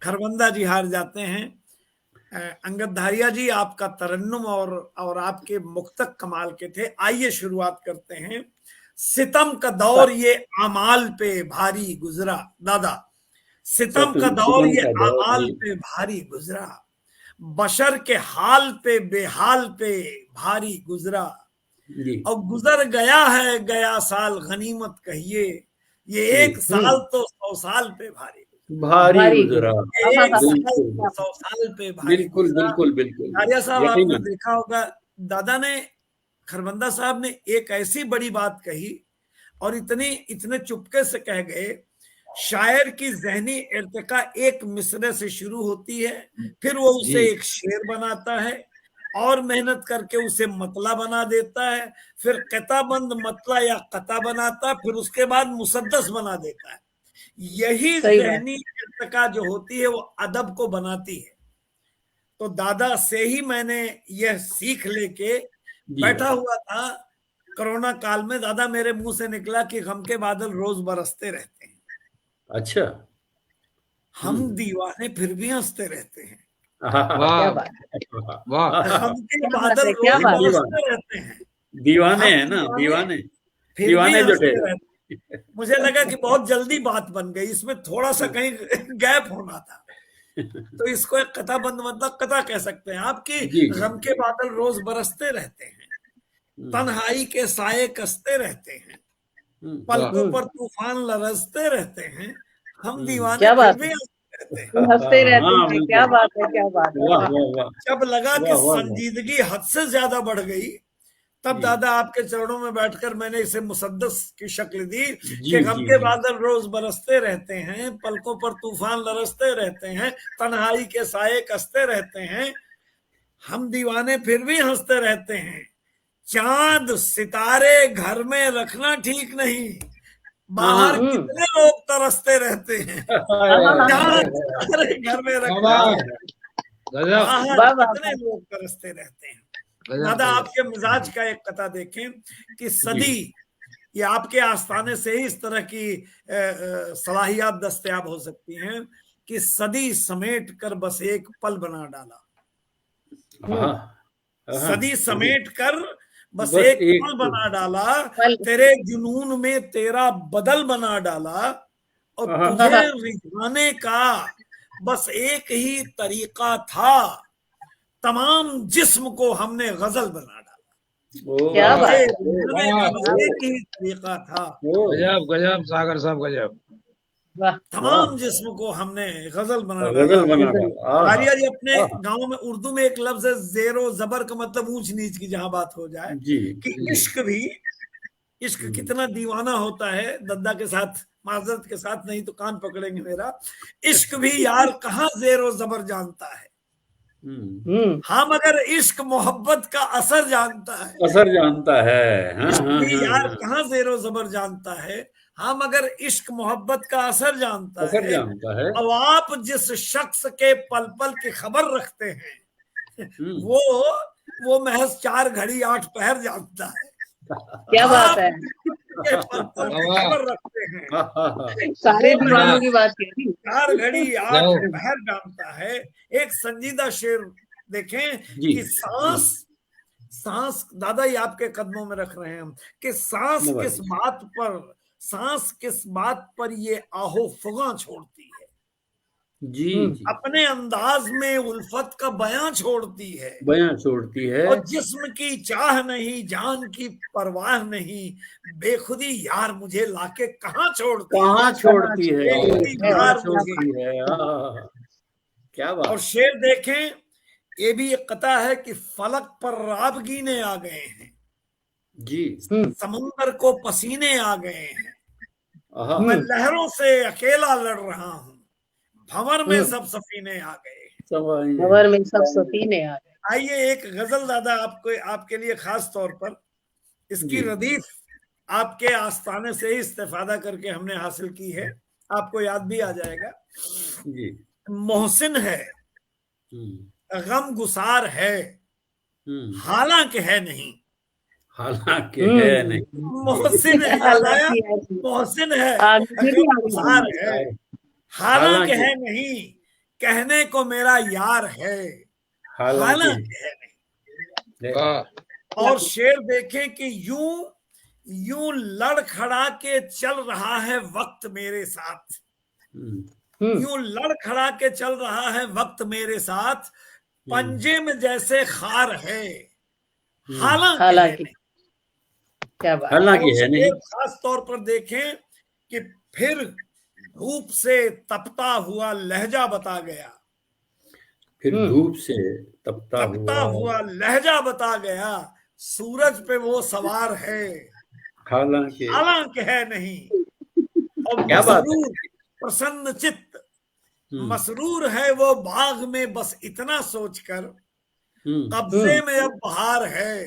खरबंदा जी हार जाते हैं। अंगद धारिया जी आपका तरन्नुम और आपके मुक्तक कमाल के थे। आइए शुरुआत करते हैं। सितम का दौर ये अमाल पे भारी गुजरा, दादा सितम का दौर ये अमाल पे भारी गुजरा, बशर के हाल पे बेहाल पे भारी गुजरा, और गुजर गया है गया साल गनीमत कहिए, ये एक साल तो 100 साल पे भारी गुजरा, एक साल 100 साल पे भारी बिल्कुल बिल्कुल बिल्कुल। धारिया साहब आपने देखा होगा, दादा ने, खरबंदा साहब ने एक ऐसी बड़ी बात कही और इतने चुपके से कह गए। शायर की जहनी इर्तिका एक मिसरे से शुरू होती है, फिर वो उसे एक शेर बनाता है और मेहनत करके उसे मतला बना देता है, फिर कताबंद मतला या कता बनाता है, फिर उसके बाद मुसद्दस बना देता है। यही जहनी इर्तिका जो होती है वो अदब को बनाती है। तो दादा से ही मैंने यह सीख लेके बैठा हुआ था। कोरोना काल में दादा मेरे मुंह से निकला कि गम के बादल रोज बरसते रहते हैं। अच्छा, हम दीवाने फिर भी हंसते रहते हैं। वाह वाह, गम के बादल रोज बरसते रहते हैं। दीवाने हैं ना, दीवाने जो थे। मुझे लगा कि बहुत जल्दी बात बन गई, इसमें थोड़ा सा कहीं गैप होना था, तो इसको एक कथा बंद मतलब कथा कह सकते हैं आपकी। गम के बादल रोज बरसते रहते हैं, तन्हाई के साये कसते रहते हैं, पलकों पर तूफान लरसते रहते हैं, हम दीवाने फिर भी हंसते रहते हैं। क्या बात है, क्या बात है। जब लगा कि संजीदगी हद से ज्यादा बढ़ गई, तब दादा आपके चरणों में बैठकर मैंने इसे मुसद्दस की शक्ल दी कि गम के बादल रोज बरसते रहते हैं, पलकों पर तूफान लरसते रहते हैं, तन्हाई के साये कसते रहते हैं, हम दीवाने फिर भी हंसते रहते हैं, चांद सितारे घर में रखना ठीक नहीं, बाहर कितने लोग तरसते रहते हैं, चांद सितारे घर में रखना, बाहर कितने लोग तरसते रहते हैं। दादा आपके मिजाज का एक कथा देखें कि सदी, ये आपके आस्थाने से ही इस तरह की सलाहियत दस्तयाब हो सकती हैं कि सदी समेट कर बस एक पल बना डाला, सदी समेट कर बस एक पल बना डाला, तेरे जुनून में तेरा बदल बना डाला, और तुझे रिझाने का बस एक ही तरीका था, तमाम जिस्म को हमने गजल बना डाला। क्या बात है, एक ही तरीका था। गजब गजब सागर साहब गजब। तमाम जिस्म को हमने गजल बना डाला। आर्या जी अपने गांव में उर्दू में एक लफ्ज है जेरो जबर का मतलब ऊंच नीच की जहां बात हो जाए कि इश्क भी, इश्क कितना दीवाना होता है। दद्दा के साथ, माजरत के साथ, नहीं तो कान पकड़ेंगे मेरा, इश्क भी यार कहाँ जेरो जबर जानता है, हाँ मगर इश्क मोहब्बत का असर जानता है, असर जानता है। यार कहाँ जेरो जबर जानता है, हाँ मगर इश्क मोहब्बत का असर जानता है। अब आप जिस शख्स के पल पल की खबर रखते हैं वो महज 4 घड़ी 8 पहर जानता है। क्या बात है, खबर रखते हैं, सारे दीवानों की बात की। 4 घड़ी 8 पहर जानता है। एक संजीदा शेर देखें कि सांस, दादा ये आपके कदमों में रख रहे हैं हम, कि सांस किस बात पर ये आहो फुगा छोड़ती है, जी जी, अपने अंदाज में उल्फत का बयां छोड़ती है, बयां छोड़ती है, और जिस्म की चाह नहीं, जान की परवाह नहीं, बेखुदी यार मुझे लाके कहाँ छोड़ती है, कहाँ छोड़ती है, बेखुदी कहाँ यार छोड़ती है। क्या बात। और शेर देखें, ये भी एक कथा है कि फलक पर राबगीने आ गए हैं जी, समुंदर को पसीने आ गए हैं, आहा, मैं लहरों से अकेला लड़ रहा हूं, भंवर में सब सफीने आ गए हैं। भंवर में सब सफीने आ गए। आइए एक गजल दादा आपके लिए खास तौर पर, इसकी रदीफ आपके आस्थाने से ही इस्तेफादा करके हमने हासिल की है, आपको याद भी आ जाएगा। जी, मोहसिन है, गम गुसार है, हालांकि है नहीं, हालांकि है नहीं, मोहसिन है, मोहसिन है, गम गुसार है, हालांकि है नहीं, कहने को मेरा यार है, हालांकि है नहीं। और शेर देखें कि यूं लड़ खड़ा के चल रहा है वक्त मेरे साथ, यूं लड़ खड़ा के चल रहा है वक्त मेरे साथ, पंजे में जैसे खार है, हालांकि क्या बात, हालांकि है नहीं। खास तौर पर देखें कि फिर धूप से तपता हुआ लहजा बता गया, फिर धूप से तपता हुआ लहजा बता गया, सूरज पे वो सवार है, हालांकि है नहीं। और क्या बात है। प्रसन्न चित्त मसरूर है वो बाग में, बस इतना सोचकर कब्जे में अब बहार है,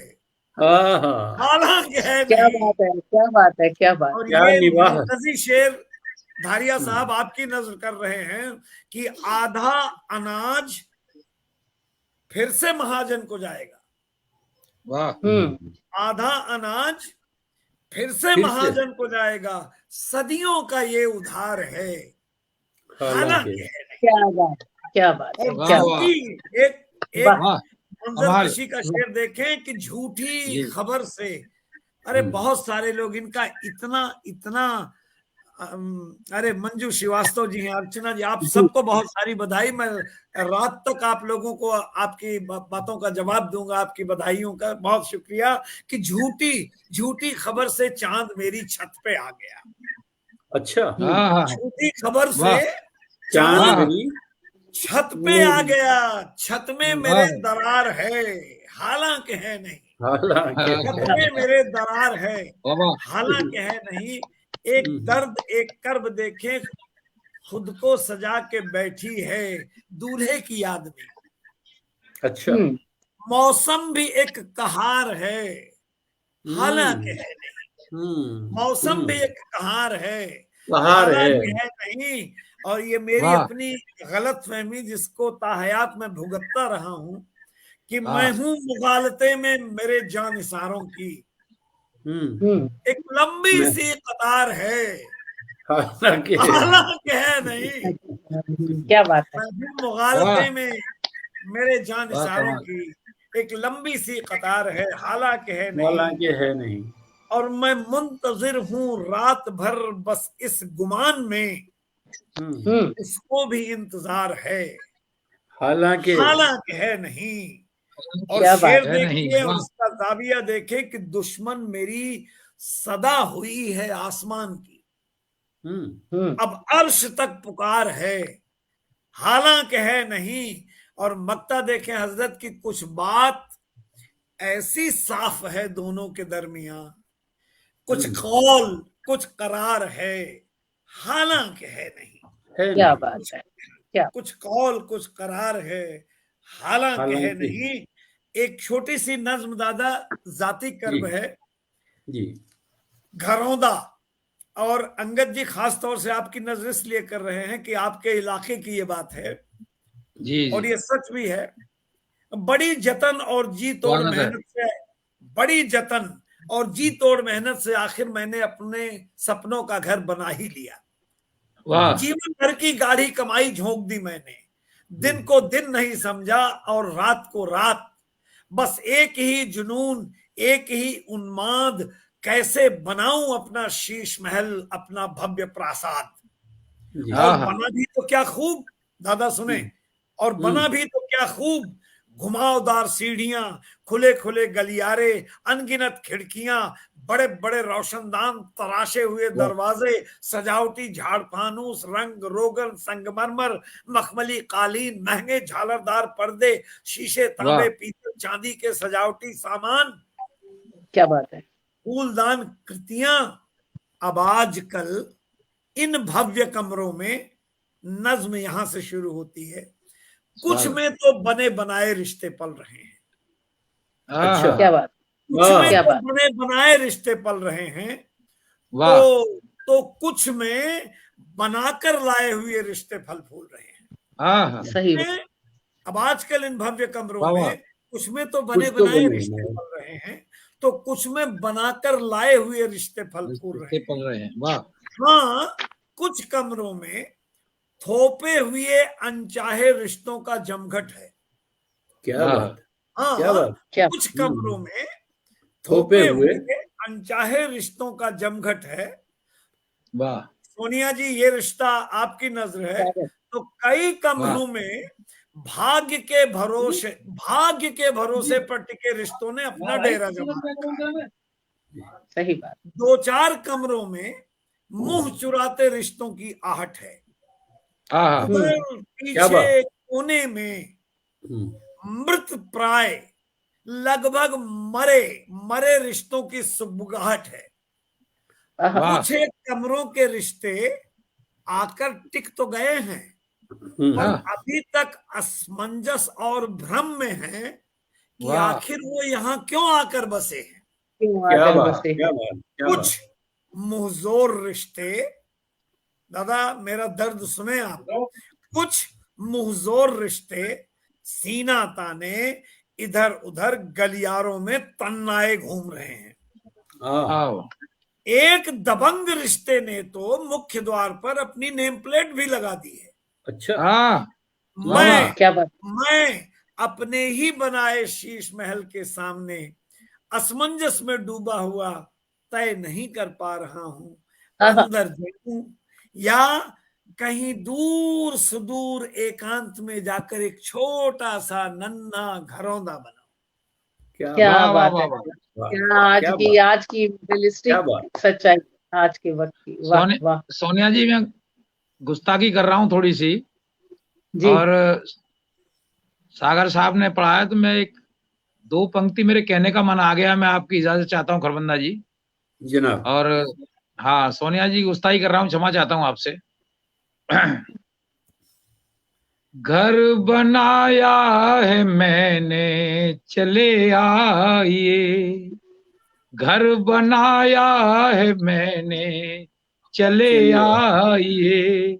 हालांकि है क्या नहीं। बात है, क्या बात है, क्या बात। और ये मरकजी शेर धारिया साहब आपकी नजर कर रहे हैं कि आधा अनाज फिर से महाजन को जाएगा, वाह, आधा अनाज फिर से महाजन को जाएगा, सदियों का ये उधार है, हालांकि है नहीं। क्या बात, क्या बात है, क्या बात। एक मंजरकशी का शेर देखें कि झूठी खबर से, अरे बहुत सारे लोग इनका इतना अरे मंजू श्रीवास्तव जी हैं, अर्चना जी, आप सबको बहुत सारी बधाई। मैं रात तक आप लोगों को आपकी बातों का जवाब दूंगा, आपकी बधाइयों का बहुत शुक्रिया कि झूठी खबर से चांद मेरी छत पे आ गया। अच्छा, झूठी खबर से चांद छत पे आ गया, छत में मेरे दरार है, हालांकि है नहीं, छत में मेरे दरार है, हालांकि है नहीं। एक दर्द एक कर्ब देखें, खुद को सजा के बैठी है दूल्हे की याद में। अच्छा, मौसम भी एक कहार है, हालांकि है नहीं, मौसम भी एक कहार है, हालांकि है नहीं। और ये मेरी अपनी गलत फहमी जिसको ताहयात में भुगतता रहा हूं कि मैं हूं मुगालते में मेरे जानिसारों की, एक लंबी सी कतार है, हालांकि है नहीं। क्या बात है। मैं हूं मुगालते में मेरे जानिसारों की, एक लंबी सी कतार है, हालांकि है नहीं। और मैं मुंतजिर हूं रात भर बस इस गुमान में, उसको भी इंतजार है, हालांकि है नहीं। और शेर देखिए और उसका दाविया देखे कि दुश्मन मेरी सदा हुई है आसमान की, अब अर्श तक पुकार है, हालांकि है नहीं। और मक्ता देखें हजरत की कुछ बात ऐसी साफ है दोनों के दरमियां, कुछ कौल कुछ करार है, हालांकि है नहीं। क्या बात है, क्या कुछ कौल कुछ करार है, हालांकि है नहीं। एक छोटी सी नज्म दादा जाती कर्ब है जी, घरौंदा, और अंगद जी खास तौर से आपकी नजर इसलिए कर रहे हैं कि आपके इलाके की ये बात है जी, और ये सच भी है। बड़ी जतन और जी तोड़ मेहनत से, बड़ी जतन और जी तोड़ मेहनत से आखिर मैंने अपने सपनों का घर बना ही लिया, जीवन भर की गाढ़ी कमाई झोंक दी मैंने, दिन को दिन नहीं समझा और रात को रात, बस एक ही जुनून, एक ही उन्माद, कैसे बनाऊं अपना शीश महल, अपना भव्य प्रासाद। जी। और बना भी तो क्या खूब, दादा सुने, और बना भी तो क्या खूब, घुमावदार सीढ़ियां, खुले खुले गलियारे, अनगिनत खिड़कियां, बड़े बड़े रोशनदान, तराशे हुए दरवाजे, सजावटी झाड़ फानूस, रंग रोगन, संगमरमर, मखमली कालीन, महंगे झालरदार पर्दे, शीशे, तांबे, पीतल, चांदी के सजावटी सामान, क्या बात है, फूलदान कृतियां। अब आजकल इन भव्य कमरों में नज्म यहां से शुरू होती है। कुछ में तो बने बनाए रिश्ते पल रहे हैं, अच्छा, क्या बात, कुछ में क्या तो बात, बने बनाए रिश्ते पल रहे हैं, वाह, तो कुछ में बनाकर लाए हुए रिश्ते फल फूल रहे हैं। हाँ, सही बात, में अब आजकल इन भव्य कमरों वाह, वाह, में कुछ में तो बने कुछ तो बनाए बने रिश्ते बनाए। पल रहे हैं, तो कुछ में बनाकर लाए हुए रिश्ते फल फूल रहे रिश्ते हैं। पल रहे हैं, वाह, हाँ, कुछ कमरों में थोपे हुए अनचाहे रिश्तों का जमघट है। क्या हाँ, बात, हाँ, क्या बात, क्या, कुछ कमरों में थोपे थोपे हुए हुए अनचाहे रिश्तों का जमघट है। वाह, सोनिया जी, ये रिश्ता आपकी नजर है, क्या, तो कई कमरों में भाग्य के भरोसे पर टिके रिश्तों ने अपना डेरा जमा रखा है। सही बात, 2-4 कमरों में मुंह चुराते रिश्तों की आहट है। हाँ, उधर क्या बात। पीछे कोने में मृत प्राय, लगभग मरे रिश्तों की सुबगाहट है। वाह, कुछ एक कमरों के रिश्ते आकर टिक तो गए हैं, पर हाँ, अभी तक असमंजस और भ्रम में है कि वाह, आखिर वो यहाँ क्यों आकर बसे हैं। क्यों क्या आकर बात, बसे, क्या बात, क्या बात। कुछ मुहजोर रिश्ते, दादा मेरा दर्द सुने आप, कुछ मुहजोर रिश्ते सीना ताने इधर उधर गलियारों में तन्नाए घूम रहे हैं। हाँ, एक दबंग रिश्ते ने तो मुख्य द्वार पर अपनी नेम प्लेट भी लगा दी है। अच्छा, हाँ, मैं क्या बात, मैं अपने ही बनाए शीश महल के सामने असमंजस में डूबा हुआ तय नहीं कर पा रहा हूं, अंदर जाऊं या कहीं दूर सुदूर एकांत में जाकर एक छोटा सा नन्हा घरौंदा बनाऊं। क्या क्या वाह, वाह, बात वाह, है, वाह, बात, क्या क्या आज की क्या रियलिस्टिक बात। सच्चाई आज के वक्त की, वाह वाह सोनिया जी, मैं गुस्ताखी कर रहा हूँ थोड़ी सी, जी, और सागर साहब ने पढ़ाया तो मैं एक 2 पंक्ति मेरे कहने का मन आ गया, मैं आपकी इजाजत चाहता हूँ खरबंदा जी। जनाब, और हाँ, सोनिया जी, गुस्ताखी कर रहा हूँ, क्षमा चाहता हूँ आपसे। घर बनाया है मैंने, चले आइए, घर बनाया है मैंने, चले आइए,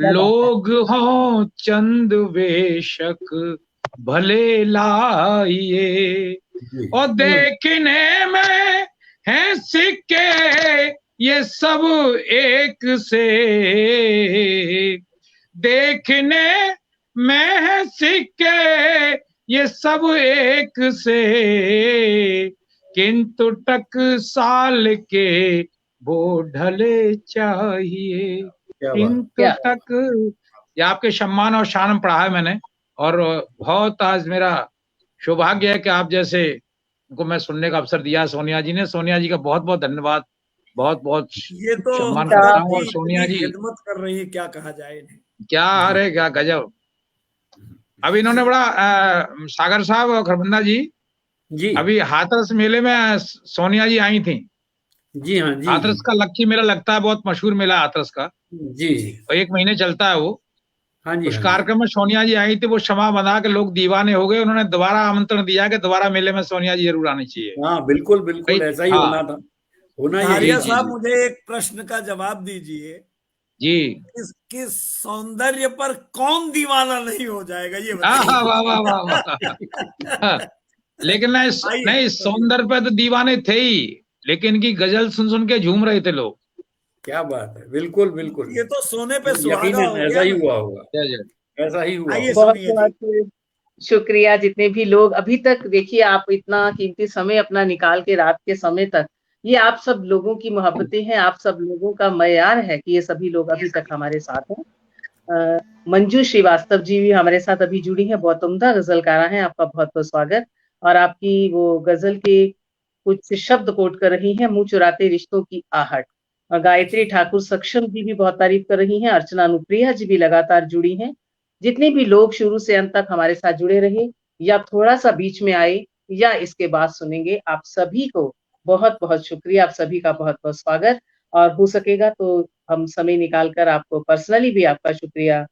लोग हों चंद बेशक भले लाइए, और देखने में हैं सिक्के ये सब एक से, देखने में हैं सिक्के ये सब एक से, किंतु टकसाल के वो ढले चाहिए, किंतु टक। ये आपके सम्मान और शान में पढ़ा है मैंने, और बहुत आज मेरा सौभाग्य है कि आप जैसे को मैं सुनने का अवसर दिया सोनिया जी ने। सोनिया जी का बहुत बहुत धन्यवाद, बहुत बहुत ये तो सम्मान करता हूँ। और इतनी सोनिया जी खिदमत कर रही है, क्या कहा जाए इन्हें। क्या, अरे क्या गजब। अभी इन्होंने बड़ा सागर साहब और खरबंदा जी, अभी हाथरस मेले में सोनिया जी आई थी। जी हाँ, जी। हाथरस का लक्की मेला लगता है, बहुत मशहूर मेला हाथरस का, जी, और 1 महीने चलता है वो। हाँ जी, उस कार्यक्रम में सोनिया जी आई थी, वो क्षमा बना के लोग दीवाने हो गए, उन्होंने दोबारा आमंत्रण दिया कि दोबारा मेले में सोनिया जी जरूर आनी चाहिए। हाँ, बिल्कुल बिल्कुल, ऐसा ही होना था, होना यही। धारिया साहब, मुझे एक प्रश्न का जवाब दीजिए जी, किस सौंदर्य पर कौन दीवाना नहीं हो जाएगा, ये वाह बताइए। वाह वाह वाह वाह। लेकिन नहीं, सौंदर्य पे तो दीवाने थे ही, लेकिन इनकी गजल सुन सुन के झूम रहे थे लोग। क्या बात है, बिल्कुल बिल्कुल, ये तो सोने पे सुहागा हो यकीनन ऐसा गया। ही हुआ होगा, ऐसा ही हुआ। आइए बहुत सुनिए जी। शुक्रिया जितने भी लोग अभी तक, देखिए आप इतना कीमती समय अपना निकाल के रात के समय तक, ये आप सब लोगों की मोहब्बतें हैं, आप सब लोगों का मयार है कि ये सभी लोग अभी तक हमारे साथ हैं। मंजू श्रीवास्तव जी भी हमारे साथ अभी जुड़ी हैं, बहुत उम्दा गजलकारा हैं, आपका बहुत बहुत स्वागत। और आपकी वो गजल के कुछ शब्द कोट कर रही हैं, मुंह चुराते रिश्तों की आहट। और गायत्री ठाकुर सक्षम जी भी बहुत तारीफ कर रही हैं, अर्चना अनुप्रिया जी भी लगातार जुड़ी हैं। जितने भी लोग शुरू से अंत तक हमारे साथ जुड़े रहे या थोड़ा सा बीच में आए या इसके बाद सुनेंगे, आप सभी को बहुत बहुत शुक्रिया, आप सभी का बहुत बहुत स्वागत। और हो सकेगा तो हम समय निकाल कर आपको पर्सनली भी आपका शुक्रिया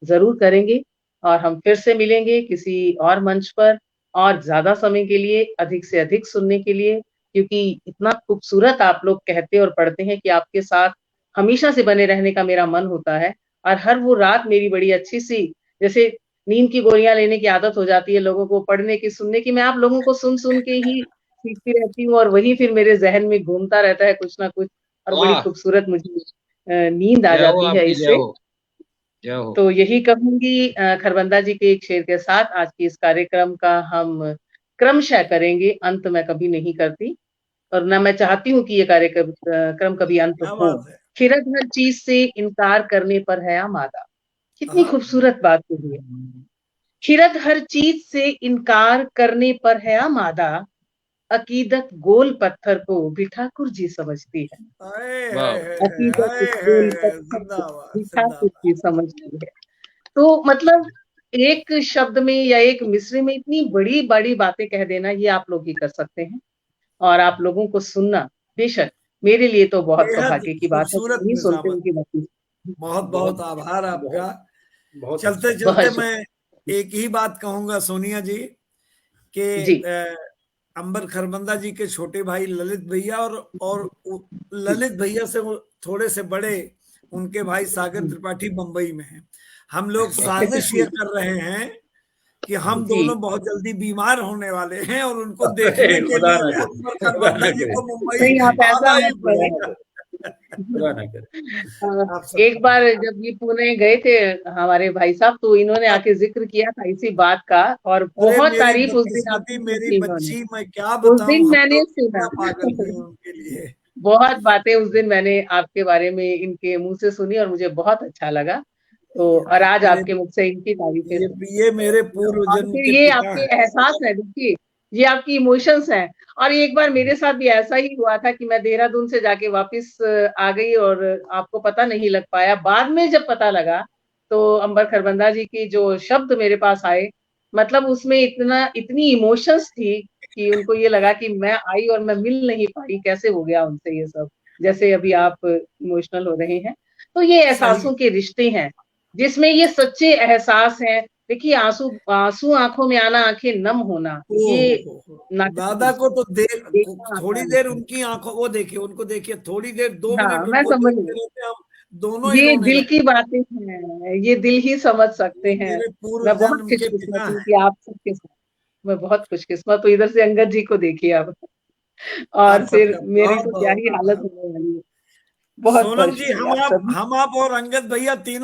जरूर करेंगे। और हम फिर से मिलेंगे किसी और मंच पर और ज्यादा समय के लिए, अधिक से अधिक सुनने के लिए, क्योंकि इतना खूबसूरत आप लोग कहते और पढ़ते हैं कि आपके साथ हमेशा से बने रहने का मेरा मन होता है। और हर वो रात मेरी बड़ी अच्छी सी, जैसे नींद की गोलियां लेने की आदत हो जाती है लोगों को, पढ़ने की, सुनने की, मैं आप लोगों को सुन सुन के ही सीखती रहती हूँ और वही फिर मेरे जहन में घूमता रहता है कुछ ना कुछ, और बड़ी वाह, खूबसूरत मुझे नींद आ जय हो जाती है आपकी, जय इससे। हो, जय हो। तो यही कहूंगी खरबंदा जी के एक शेर के साथ आज की इस कार्यक्रम का हम क्रमशः करेंगे, अंत मैं कभी नहीं करती और ना मैं चाहती हूँ कि ये कार्यक्रम कभी अंत क्या हो। बात है। खिरद हर चीज से इनकार करने पर है आमादा। कितनी खूबसूरत बात कही है। खिरद हर चीज से इनकार करने पर है आमादा, अकीदत गोल पत्थर को भी ठाकुर जी समझती है। वाह, अकीदत गोल पत्थर को जिंदाबाद भी ठाकुर जिंदाबाद। जी समझती है। तो मतलब एक शब्द में या एक मिसरे में इतनी बड़ी बड़ी बातें कह देना, ये आप लोग ही कर सकते हैं। और आप लोगों को सुनना बेशक मेरे लिए तो बहुत बेहद सौभाग्य की बात है, खूबसूरत नहीं सुनते निजामत। उनकी बातें। बहुत बहुत आभार आपका। बहुत चलते अच्छा। चलते बहुत मैं एक ही बात कहूंगा सोनिया जी कि जी अंबर खरबंदा जी के छोटे भाई ललित भैया और ललित भैया से वो थोड़े से बड़े उनके भाई सागर त्रिपाठी बम्बई में हैं। हम लोग साजिश ये कर रहे हैं कि हम जी दोनों बहुत जल्दी बीमार होने वाले हैं और उनको अरे देखने के खुदा लिए ना करे, अंबर खुदा खरबंदा ना जी करे, को मुंबई नहीं, आप ऐसा आना ही मत पड़ेगा। खुदा ना करे। आप सब एक बार जब ये पुणे गए थे हमारे भाई साहब, तो इन्होंने आके जिक्र किया था इसी बात का और अरे बहुत मेरी तारीफ उस दिन बदकिस्मती, आपकी की मेरी थी इन्होंने। बच्ची, मैं क्या उस बताऊं, दिन हम मैंने लोग सुना कितना पागल हुए उनके लिए। बहुत बातें उस दिन मैंने आपके बारे में इनके मुंह से सुनी और मुझे बहुत अच्छा लगा। तो और आज मेरे आपके मुख से इनकी तारीफें सुनी ये मेरे पूर्व और जन्म फिर के ये पिता आपके हैं। एहसास है, देखिए ये आपकी इमोशंस हैं। और एक बार मेरे साथ भी ऐसा ही हुआ था कि मैं देहरादून से जाके वापस आ गई और आपको पता नहीं लग पाया। बाद में जब पता लगा तो अंबर खरबंदा जी की जो शब्द मेरे पास आए, मतलब उसमें इतनी इमोशंस थी कि उनको ये लगा कि मैं आई और मैं मिल नहीं पाई, कैसे हो गया उनसे ये सब, जैसे अभी आप इमोशनल हो रहे हैं। तो ये सही। एहसासों के रिश्ते हैं जिसमें ये सच्चे एहसास हैं। देखिए आंसू आंसू आंखों में आना, आंखें नम होना, ये दादा नाटक को तो देखना थोड़ी आसान देर है। उनकी आंखों, वो देखिए उनको, देखिए थोड़ी देर, 2 मिनट हाँ मैं उनको समझ देखते गई, रहते हम दोनों ही ये रोने दिल लगते। की बातें हैं, ये दिल ही समझ सकते ये हैं। मेरे पूर्व मैं बहुत जन्म के खुशकिस्मत पिता हूँ हैं। कि आप सबके साथ, मैं बहुत खुशकिस्मत हूँ। इधर से अंगद जी को देखिए आप, और आप फिर सबका मेरी बहुत तो क्या बहुत ही हालत आभार। होने वाली है। बहुत बहुत सोनम जी, शुक्रिया आप सभी। हम आप और अंगद भैया तीनों